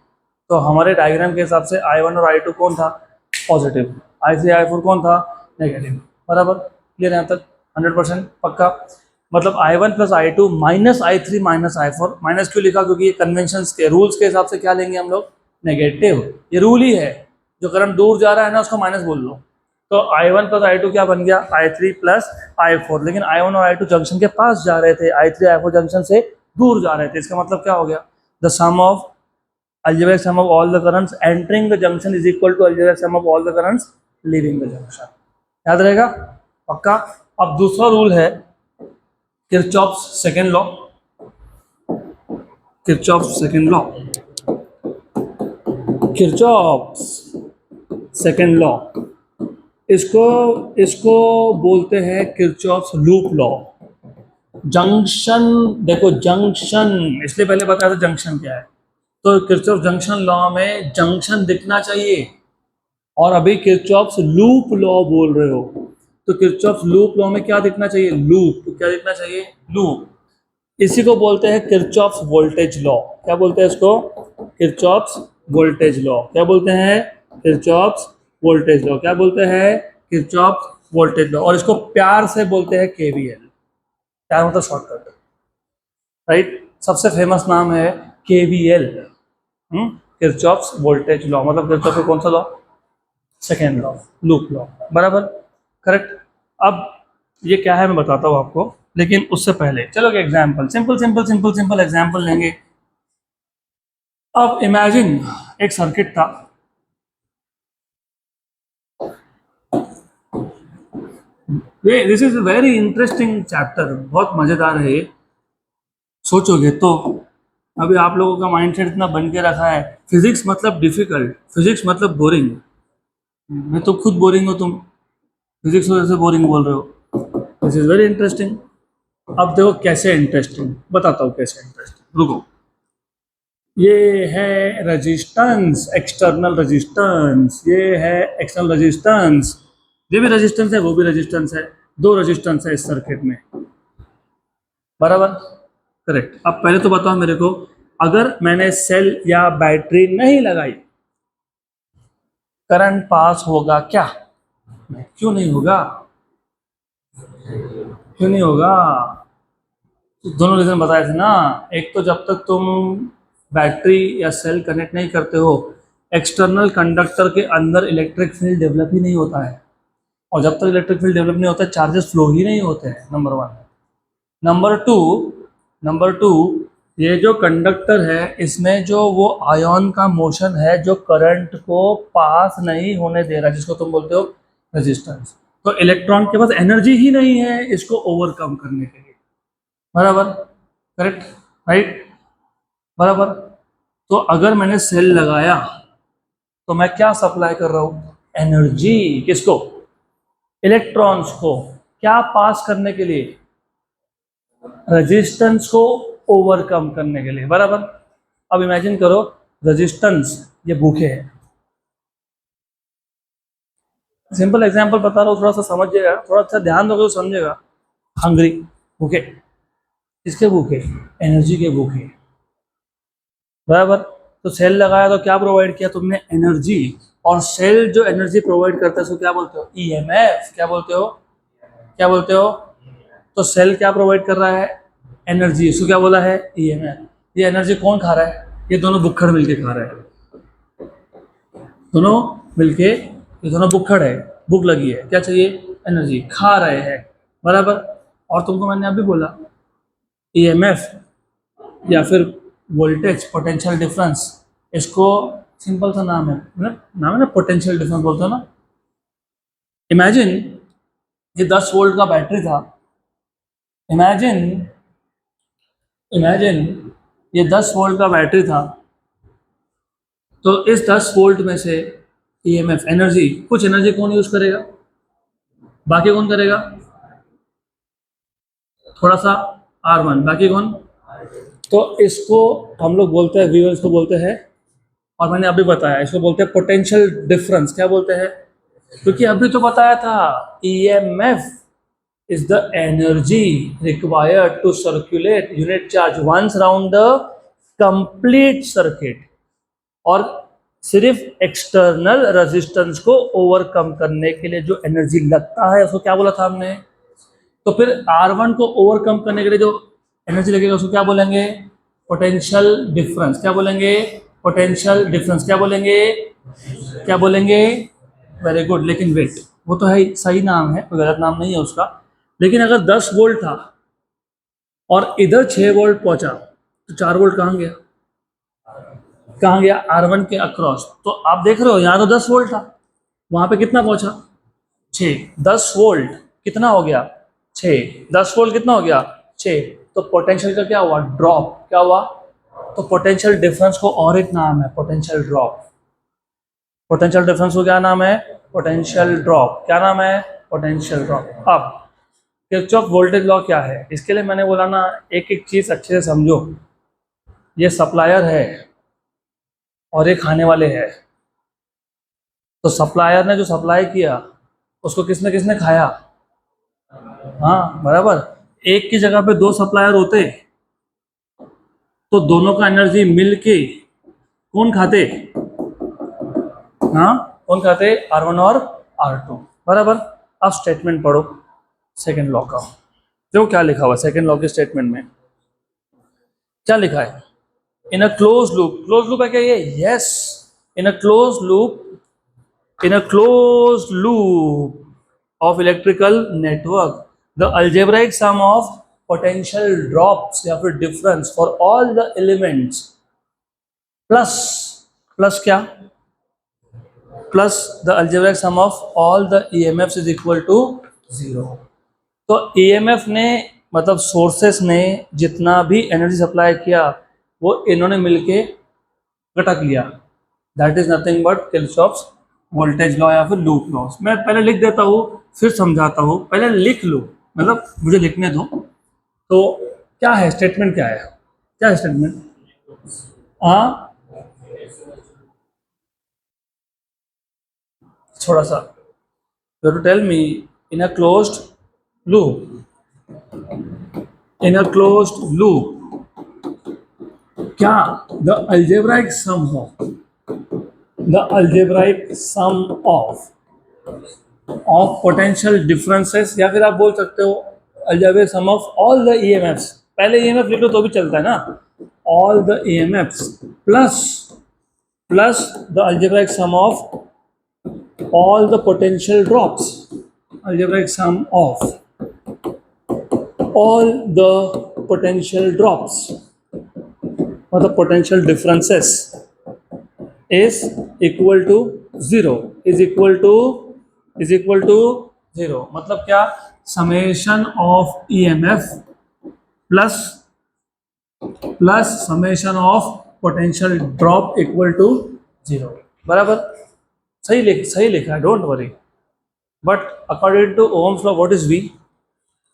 Speaker 1: तो हमारे डायग्राम के हिसाब से I1 और I2 कौन था? पॉजिटिव. I3, I4 कौन था? नेगेटिव. बराबर, क्लियर यहाँ तक? 100% पक्का. मतलब I1 plus I2 minus I3 minus I4. Minus क्यों लिखा? क्योंकि ये कन्वेंशन के रूल्स के हिसाब से क्या लेंगे हम लोग? नेगेटिव. ये रूल ही है, जो करंट दूर जा रहा है ना उसको माइनस बोल लो. तो I1 प्लस I2 क्या बन गया? I3 plus I4. लेकिन I1 और I2 जंक्शन के पास जा रहे थे, I3 I4 जंक्शन से दूर जा रहे थे. इसका मतलब क्या हो गया? The sum of algebraic sum of all the currents entering the junction is equal to algebraic sum of all the currents leaving the junction. याद रहेगा? पक्का. अब दूसरा रूल है Kirchhoff's second law. Kirchhoff's second law, इसको बोलते हैं Kirchhoff's loop law. Junction, देखो जंक्शन, इसलिए पहले बताया था जंक्शन क्या है. तो किरचॉफ जंक्शन लॉ में जंक्शन दिखना चाहिए, और अभी किरचॉफ्स लूप लॉ बोल रहे हो. तो किरचॉफ्स लूप लॉ में क्या दिखना चाहिए? लूप. तो क्या दिखना चाहिए? लूप. इसी को बोलते हैं किरचॉफ्स वोल्टेज लॉ. क्या बोलते हैं इसको? Kirchhoff's voltage law. क्या बोलते हैं? Kirchhoff's voltage law. क्या बोलते हैं? Kirchhoff's voltage law. और इसको प्यार से बोलते हैं KVL. प्यार मतलब शॉर्टकट, राइट. सबसे फेमस नाम है KVL, किरचॉफ्स वोल्टेज लॉ. मतलब किरचॉफ का कौन सा law? Second law, loop law. बराबर, करेक्ट. अब ये क्या है मैं बताता हूँ आपको, लेकिन उससे पहले चलो एग्जाम्पल, सिंपल एग्जाम्पल लेंगे. अब इमेजिन एक सर्किट था, this is very interesting chapter, बहुत मजेदार है ये. सोचोगे तो अभी आप लोगों का माइंडसेट इतना बन के रखा है, फिजिक्स मतलब डिफिकल्ट, फिजिक्स मतलब बोरिंग. मैं तो खुद बोरिंग हूँ, तुम फिजिक्स वजह से बोरिंग बोल रहे हो. This is very interesting. अब देखो कैसे इंटरेस्टिंग, बताता हूँ कैसे इंटरेस्टिंग. रुको, ये है रेजिस्टेंस, एक्सटर्नल रेजिस्टेंस, ये है एक्सटर्नल रेजिस्टेंस, ये भी रेजिस्टेंस है, वो भी रेजिस्टेंस है, दो रेजिस्टेंस है इस सर्किट में, बराबर, करेक्ट। अब पहले तो बताओ मेरे को, अगर मैंने सेल या बैटरी नहीं लगाई, करंट पास होगा क्या? क्यों नहीं होगा? क्यों नहीं होगा? तो दोनों रीजन बताए थे ना। एक तो जब तक तुम बैटरी या सेल कनेक्ट नहीं करते हो, एक्सटर्नल कंडक्टर के अंदर इलेक्ट्रिक फील्ड डेवलप ही नहीं होता है, और जब तक इलेक्ट्रिक फील्ड डेवलप नहीं होता है, चार्जेस फ्लो ही नहीं होते हैं, नंबर वन। नंबर टू, ये जो कंडक्टर है, इसमें जो वो आयन का मोशन है जो करंट को पास नहीं होने दे रहा, जिसको तुम बोलते हो रेजिस्टेंस, तो इलेक्ट्रॉन के पास एनर्जी ही नहीं है इसको ओवरकम करने के लिए, बराबर, करेक्ट, राइट, बराबर। तो अगर मैंने सेल लगाया तो मैं क्या सप्लाई कर रहा हूं? एनर्जी, किसको? इलेक्ट्रॉन्स को, क्या पास करने के लिए? रेजिस्टेंस को ओवरकम करने के लिए, बराबर। अब इमेजिन करो, रेजिस्टेंस ये भूखे है, सिंपल एग्जांपल बता रहा हूँ, थोड़ा सा समझिएगा, थोड़ा सा ध्यान दोगे तो समझेगा। हंग्री, भूखे, किसके भूखे? एनर्जी के भूखे, बराबर। तो सेल लगाया तो क्या प्रोवाइड किया तुमने? एनर्जी। और सेल जो एनर्जी प्रोवाइड करता है उसको क्या बोलते हो? ईएमएफ। क्या बोलते हो? क्या बोलते हो? तो सेल क्या प्रोवाइड कर रहा है? एनर्जी। इसको क्या बोला है? ईएमएफ। ये एनर्जी कौन खा रहा है? ये दोनों बुक्खड़ मिलके खा रहे हैं, दोनों मिलके, ये दोनों बुक्खड़ है, भूख लगी है, क्या चाहिए? एनर्जी, खा रहे हैं, बराबर। और तुमको मैंने अभी बोला ईएमएफ या फिर वोल्टेज, पोटेंशियल डिफरेंस, इसको सिंपल सा नाम है नाम है ना, पोटेंशियल डिफरेंस बोलते हो ना। इमेजिन ये 10 वोल्ट का बैटरी था, इमेजिन इमेजिन ये 10 वोल्ट का बैटरी था, तो इस 10 वोल्ट में से ईएमएफ, एनर्जी, कुछ एनर्जी कौन यूज करेगा? बाकी कौन करेगा? थोड़ा सा R1, बाकी कौन? तो इसको हम लोग बोलते हैं, व्यूअर्स को बोलते हैं, और मैंने अभी बताया इसको बोलते हैं पोटेंशियल डिफरेंस। क्या बोलते हैं? क्योंकि अभी तो बताया था EMF is the energy required to circulate unit charge once round the complete circuit, और सिर्फ एक्सटर्नल रेजिस्टेंस को ओवरकम करने के लिए जो एनर्जी लगता है उसको क्या बोला था हमने? तो फिर R1 को ओवरकम करने के लिए जो एनर्जी लगेगा उसको क्या बोलेंगे? Potential difference. क्या बोलेंगे? Potential difference. क्या बोलेंगे? क्या बोलेंगे? Very good. लेकिन वेट, वो तो है, सही नाम है, कोई गलत नाम नहीं है उसका, लेकिन अगर 10 वोल्ट था और इधर 6 वोल्ट पहुंचा, तो 4 वोल्ट कहाँ गया? कहाँ गया? R1 के अक्रॉस। तो आप देख रहे हो, यहाँ तो 10 वोल्ट था, वहां पे कितना पहुंचा? 6। 10 वोल्ट कितना हो गया? 6। 10 वोल्ट कितना हो गया? 6। तो पोटेंशियल का क्या हुआ? ड्रॉप। क्या हुआ? तो पोटेंशियल डिफरेंस को और एक नाम है पोटेंशियल ड्रॉप। पोटेंशियल डिफरेंस को क्या नाम है? Potential drop. क्या नाम है? Potential drop. अब किरचॉफ वोल्टेज लॉ क्या है? इसके लिए मैंने बोला ना, एक एक चीज अच्छे से समझो। ये सप्लायर है और ये खाने वाले हैं। तो सप्लायर ने जो सप्लाई किया उसको किसने किसने खाया? हाँ, बराबर। एक की जगह पे 2 सप्लायर होते तो दोनों का एनर्जी मिलके कौन खाते? हाँ, कौन खाते? R1 और R2, बराबर। अब स्टेटमेंट पढ़ो सेकेंड लॉ का। देखो क्या लिखा हुआ सेकेंड लॉ के स्टेटमेंट में, क्या लिखा है? In a close loop, close loop है क्या ये? Yes. In a close loop, in a close loop of electrical network, the algebraic sum of potential drops या फिर difference for all the elements plus क्या? plus the algebraic sum of all the EMFs is equal to 0। तो EMF ने, मतलब sources ने जितना भी energy supply किया वो इन्होंने मिलके घटक लिया। That is nothing but Kirchhoff's voltage law या फिर लूप लॉ। मैं पहले लिख देता हूँ फिर समझाता हूँ, पहले लिख लो, मतलब मुझे लिखने दो। तो क्या है स्टेटमेंट? क्या है? क्या है स्टेटमेंट? हाँ, थोड़ा सा, you have to tell me, in a closed loop, in a closed loop, क्या the algebraic sum of, the algebraic sum of potential differences, या फिर आप बोल सकते हो algebraic sum of all the EMFs, पहले EMF लिख लो तो भी चलता है ना, all the EMFs plus the algebraic sum of all the potential drops, algebraic sum of all the potential drops or the potential differences is equal to zero, is equal to zero, मतलब क्या, summation of EMF plus summation of potential drop equal to zero, बराबर, सही लिखा है, don't worry, but according to Ohm's law what is V?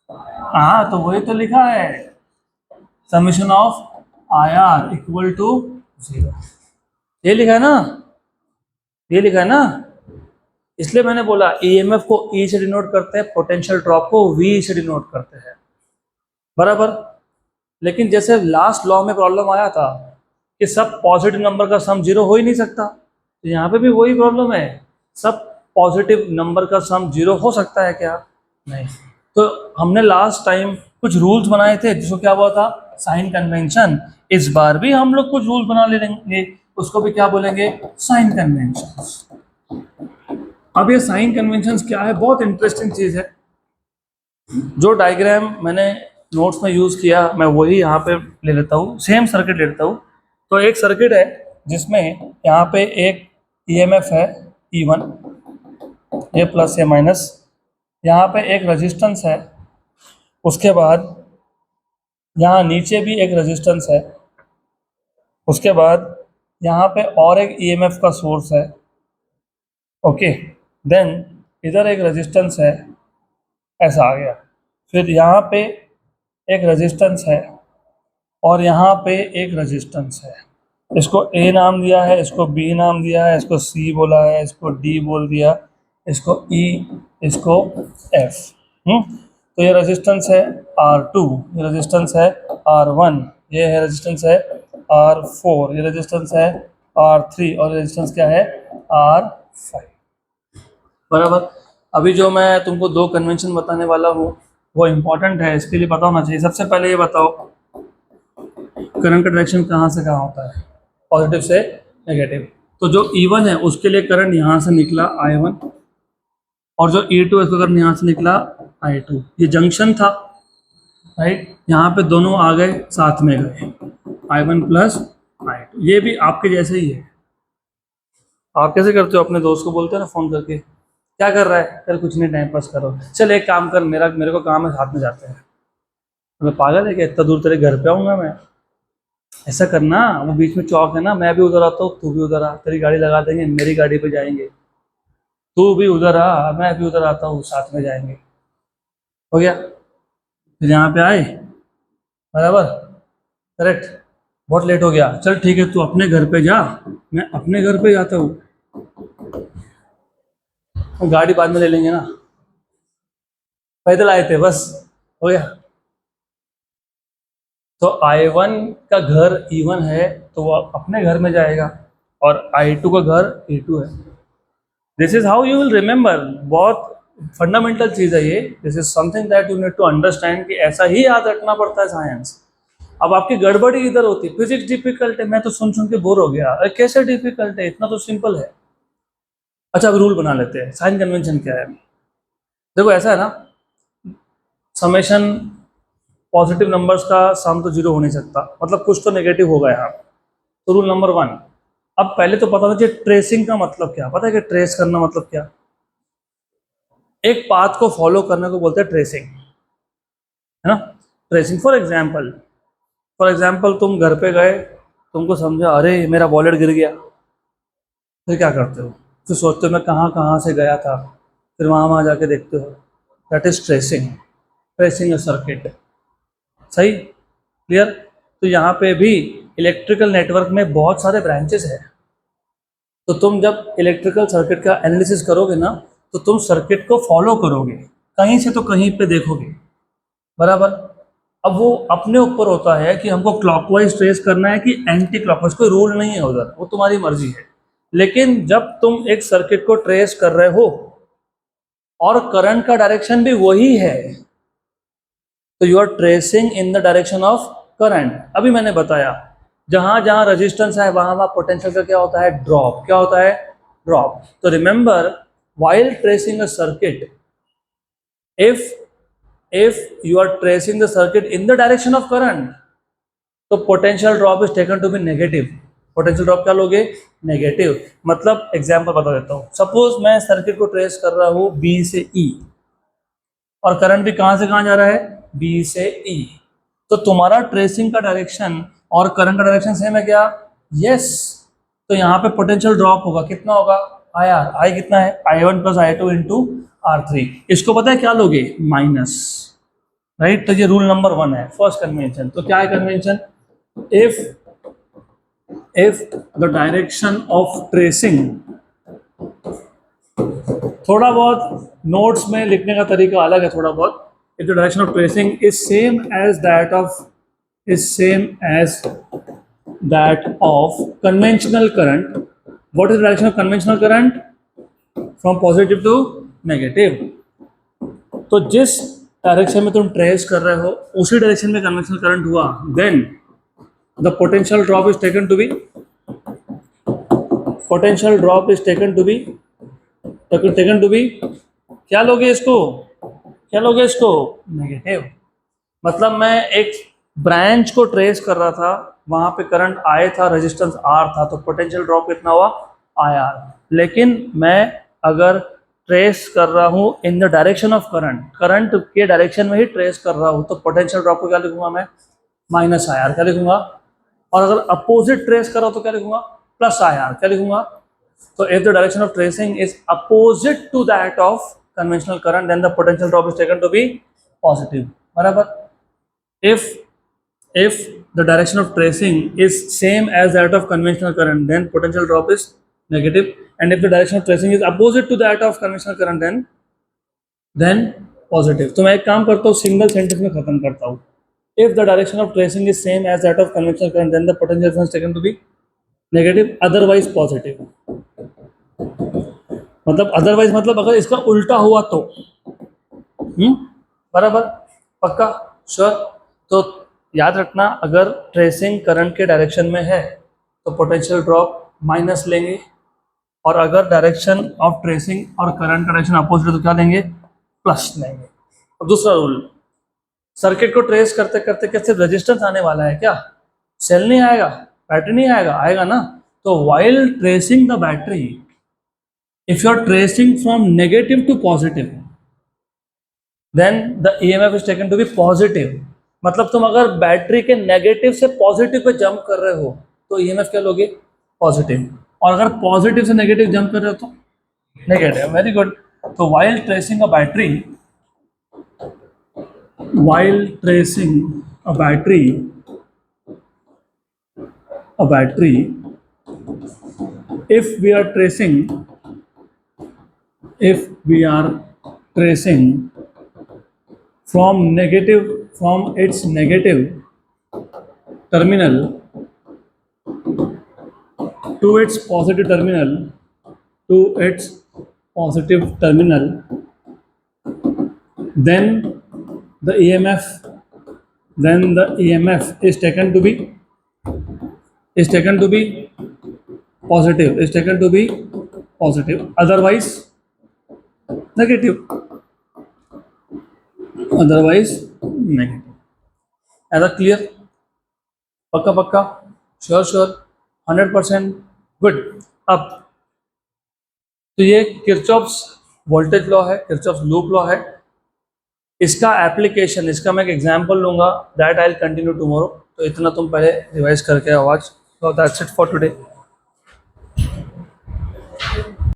Speaker 1: हाँ, तो वही तो लिखा है, summation of IR equal to zero, ये लिखा है ना, ये लिखा है ना, इसलिए मैंने बोला EMF को E से डिनोट करते हैं, पोटेंशियल ड्रॉप को V से डिनोट करते हैं, बराबर। लेकिन जैसे लास्ट लॉ में प्रॉब्लम आया था कि सब पॉजिटिव नंबर का सम जीरो हो ही नहीं सकता, तो यहाँ पे भी वही प्रॉब्लम है, सब पॉजिटिव नंबर का सम जीरो हो सकता है क्या? नहीं। तो हमने लास्ट टाइम कुछ रूल्स बनाए थे जिसको क्या हुआ था, साइन कन्वेंशन, इस बार भी हम लोग कुछ रूल्स बना लेंगे, उसको भी क्या बोलेंगे, साइन कन्वेंशन। अब ये साइन कन्वेंशन क्या है, बहुत इंटरेस्टिंग चीज़ है, जो डायग्राम मैंने नोट्स में यूज़ किया मैं वही यहाँ पे ले लेता हूँ, सेम सर्किट ले लेता हूँ। तो एक सर्किट है जिसमें यहाँ पे एक EMF है E1, ये प्लस ये माइनस, यहाँ पे एक रेजिस्टेंस है, उसके बाद यहाँ नीचे भी एक रेजिस्टेंस है, उसके बाद यहाँ पे और एक EMF का सोर्स है, ओके, देन इधर एक रेजिस्टेंस है, ऐसा आ गया, फिर यहाँ पे एक रेजिस्टेंस है और यहाँ पे एक रेजिस्टेंस है, इसको A नाम दिया है, इसको B नाम दिया है, इसको C बोला है, इसको D बोल दिया, इसको E, इसको F। तो ये रेजिस्टेंस है R2, ये रेजिस्टेंस है R1, ये है रेजिस्टेंस है R4, ये रेजिस्टेंस है R3 और रेजिस्टेंस क्या है R5, बराबर। अभी जो मैं तुमको दो कन्वेंशन बताने वाला हूँ वो इम्पोर्टेंट है, इसके लिए पता होना चाहिए। सबसे पहले ये बताओ करंट का डायरेक्शन कहाँ से कहाँ होता है, पॉजिटिव से नेगेटिव। तो जो E1 है उसके लिए करंट यहाँ से निकला I1 और जो E2 है उसका करंट यहाँ से निकला I2, ये जंक्शन था, राइट, यहाँ पे दोनों आ गए साथ में गए, I1 प्लस I2, ये भी आपके जैसे ही है। आप कैसे करते हो, अपने दोस्त को बोलते हो ना फ़ोन करके, क्या कर रहा है, चल कुछ नहीं टाइम पास करो, चल एक काम कर, मेरे को काम है, साथ में जाते हैं। मैं पागल है क्या, इतना दूर तेरे घर पे आऊँगा मैं, ऐसा करना, वो बीच में चौक है ना, मैं भी उधर आता हूँ, तू भी उधर आ, तेरी गाड़ी लगा देंगे, मेरी गाड़ी पे जाएंगे, तू भी उधर आ, मैं भी उधर आता हूँ, साथ में जाएंगे, हो गया। फिर यहाँ पे आए, बराबर, करेक्ट, बहुत लेट हो गया, चल ठीक है तू अपने घर पे जा, मैं अपने घर पे जाता हूँ, गाड़ी बाद में ले लेंगे ना, पैदल आए थे बस, हो गया। तो I1 का घर E1 है तो वो अपने घर में जाएगा और I2 का घर E2 है। This is how you will remember, बहुत फंडामेंटल चीज़ है ये, this is something that you need to understand कि ऐसा ही याद रखना पड़ता है साइंस। अब आपकी गड़बड़ी इधर होती है, फिजिक्स डिफिकल्ट है, मैं तो सुन के बोर हो गया, अरे कैसे डिफिकल्ट है, इतना तो सिंपल है। अच्छा अब रूल बना लेते हैं, साइन कन्वेंशन क्या है। देखो ऐसा है ना, समेशन पॉजिटिव नंबर्स का सम तो जीरो हो नहीं सकता, मतलब कुछ तो नेगेटिव होगा यहाँ। तो रूल नंबर 1, अब पहले तो पता होना चाहिए ट्रेसिंग का मतलब क्या, पता है कि ट्रेस करना मतलब क्या, एक पाथ को फॉलो करने को बोलते हैं ट्रेसिंग, है ना, ट्रेसिंग। फॉर एग्जाम्पल तुम घर पे गए, तुमको समझा अरे मेरा वॉलेट गिर गया, फिर क्या करते हो, फिर सोचते हो मैं कहाँ कहाँ से गया था, फिर वहाँ जाके देखते हो, that is tracing A circuit, सही, क्लियर। तो यहाँ पे भी इलेक्ट्रिकल नेटवर्क में बहुत सारे ब्रांचेस है, तो तुम जब इलेक्ट्रिकल सर्किट का एनालिसिस करोगे ना, तो तुम सर्किट को फॉलो करोगे, कहीं से तो कहीं पे देखोगे, बराबर। अब वो अपने ऊपर होता है कि हमको क्लॉकवाइज ट्रेस करना है कि एंटी क्लॉकवाइज, कोई रूल नहीं है उधर, वो तुम्हारी मर्जी है। लेकिन जब तुम एक सर्किट को ट्रेस कर रहे हो और करंट का डायरेक्शन भी वही है, तो you are tracing in the direction of current. अभी मैंने बताया जहां जहां रेजिस्टेंस है वहां वहां पोटेंशियल का क्या होता है, ड्रॉप। क्या होता है, ड्रॉप। तो remember, while tracing a circuit, if you are tracing the circuit in the direction of current, तो potential drop is taken to be negative। Potential drop क्या लोगे, नेगेटिव। मतलब एग्जांपल बता देता हूँ, सपोज मैं सर्किट को ट्रेस कर रहा हूँ बी से ई, और करंट भी कहाँ से कहाँ जा रहा है, बी से ई, तो तुम्हारा ट्रेसिंग का डायरेक्शन और करंट का डायरेक्शन सेम है क्या, यस। तो यहाँ पे पोटेंशियल ड्रॉप होगा, कितना होगा, आई आर। आई कितना है, I1 plus I2 into R3। इसको पता है क्या लोगे, माइनस, राइट। तो ये रूल नंबर 1 है, फर्स्ट कन्वेंशन। तो क्या है convention, if the direction of tracing, थोड़ा बहुत नोट्स में लिखने का तरीका अलग है थोड़ा बहुत, if the direction of tracing is same as that of conventional current, what is the direction of conventional current, from positive to negative। तो जिस डायरेक्शन में तुम ट्रेस कर रहे हो उसी डायरेक्शन में कन्वेंशनल करंट हुआ, then the potential drop is taken to be क्या लोगे इसको, नेगेटिव। मतलब मैं एक ब्रांच को ट्रेस कर रहा था, वहां पे करंट आई था, रेजिस्टेंस आर था, तो पोटेंशियल ड्रॉप कितना हुआ, आई आर। लेकिन मैं अगर ट्रेस कर रहा हूँ इन द डायरेक्शन ऑफ करंट के डायरेक्शन में ही ट्रेस कर रहा हूँ, तो पोटेंशियल ड्रॉप को क्या लिखूंगा मैं, माइनस आई आर। क्या लिखूंगा, और अगर अपोजिट ट्रेस कर रहा हूँ तो क्या लिखूंगा, प्लस आई आर। क्या लिखूंगा, तो if the direction of tracing is opposite to that of conventional current, then the potential drop is taken to be positive, बराबर। If the direction of tracing is same as that of conventional current, then potential drop is negative, and if the direction of tracing is opposite to that of conventional current, then positive। तो मैं एक काम करता हूँ, single sentence में खत्म करता हूँ। If the direction of tracing is same as that of conventional current, then the potential difference taken to be negative, otherwise positive। मतलब otherwise मतलब अगर इसका उल्टा हुआ तो, बराबर, पक्का, श्योर। तो याद रखना, अगर ट्रेसिंग करंट के डायरेक्शन में है तो पोटेंशियल ड्रॉप माइनस लेंगे, और अगर डायरेक्शन ऑफ ट्रेसिंग और करंट का डायरेक्शन अपोजिट तो क्या लेंगे, प्लस लेंगे। अब दूसरा रूल, सर्किट को ट्रेस करते करते क्या सिर्फ रेजिस्टेंस आने वाला है क्या, सेल नहीं आएगा, बैटरी नहीं आएगा, आएगा ना। तो while tracing the battery, if you are tracing from negative to positive, then the EMF is taken to be positive. मतलब तुम अगर बैटरी के नेगेटिव से पॉजिटिव पे जंप कर रहे हो तो EMF क्या लोगे, पॉजिटिव, और अगर पॉजिटिव से नेगेटिव जंप कर रहे हो तो नेगेटिव। Very good. तो while tracing a battery, if we are tracing from its negative terminal to its positive terminal, then the EMF is taken to be positive, otherwise negative। ऐसा clear, पक्का, sure, 100%, good. अब तो ये Kirchhoff's voltage law है, Kirchhoff's loop law है। इसका application, इसका मैं एक एग्जांपल लूंगा, that I will continue tomorrow. तो इतना तुम पहले रिवाइज करके आओ आज। So that's it for today.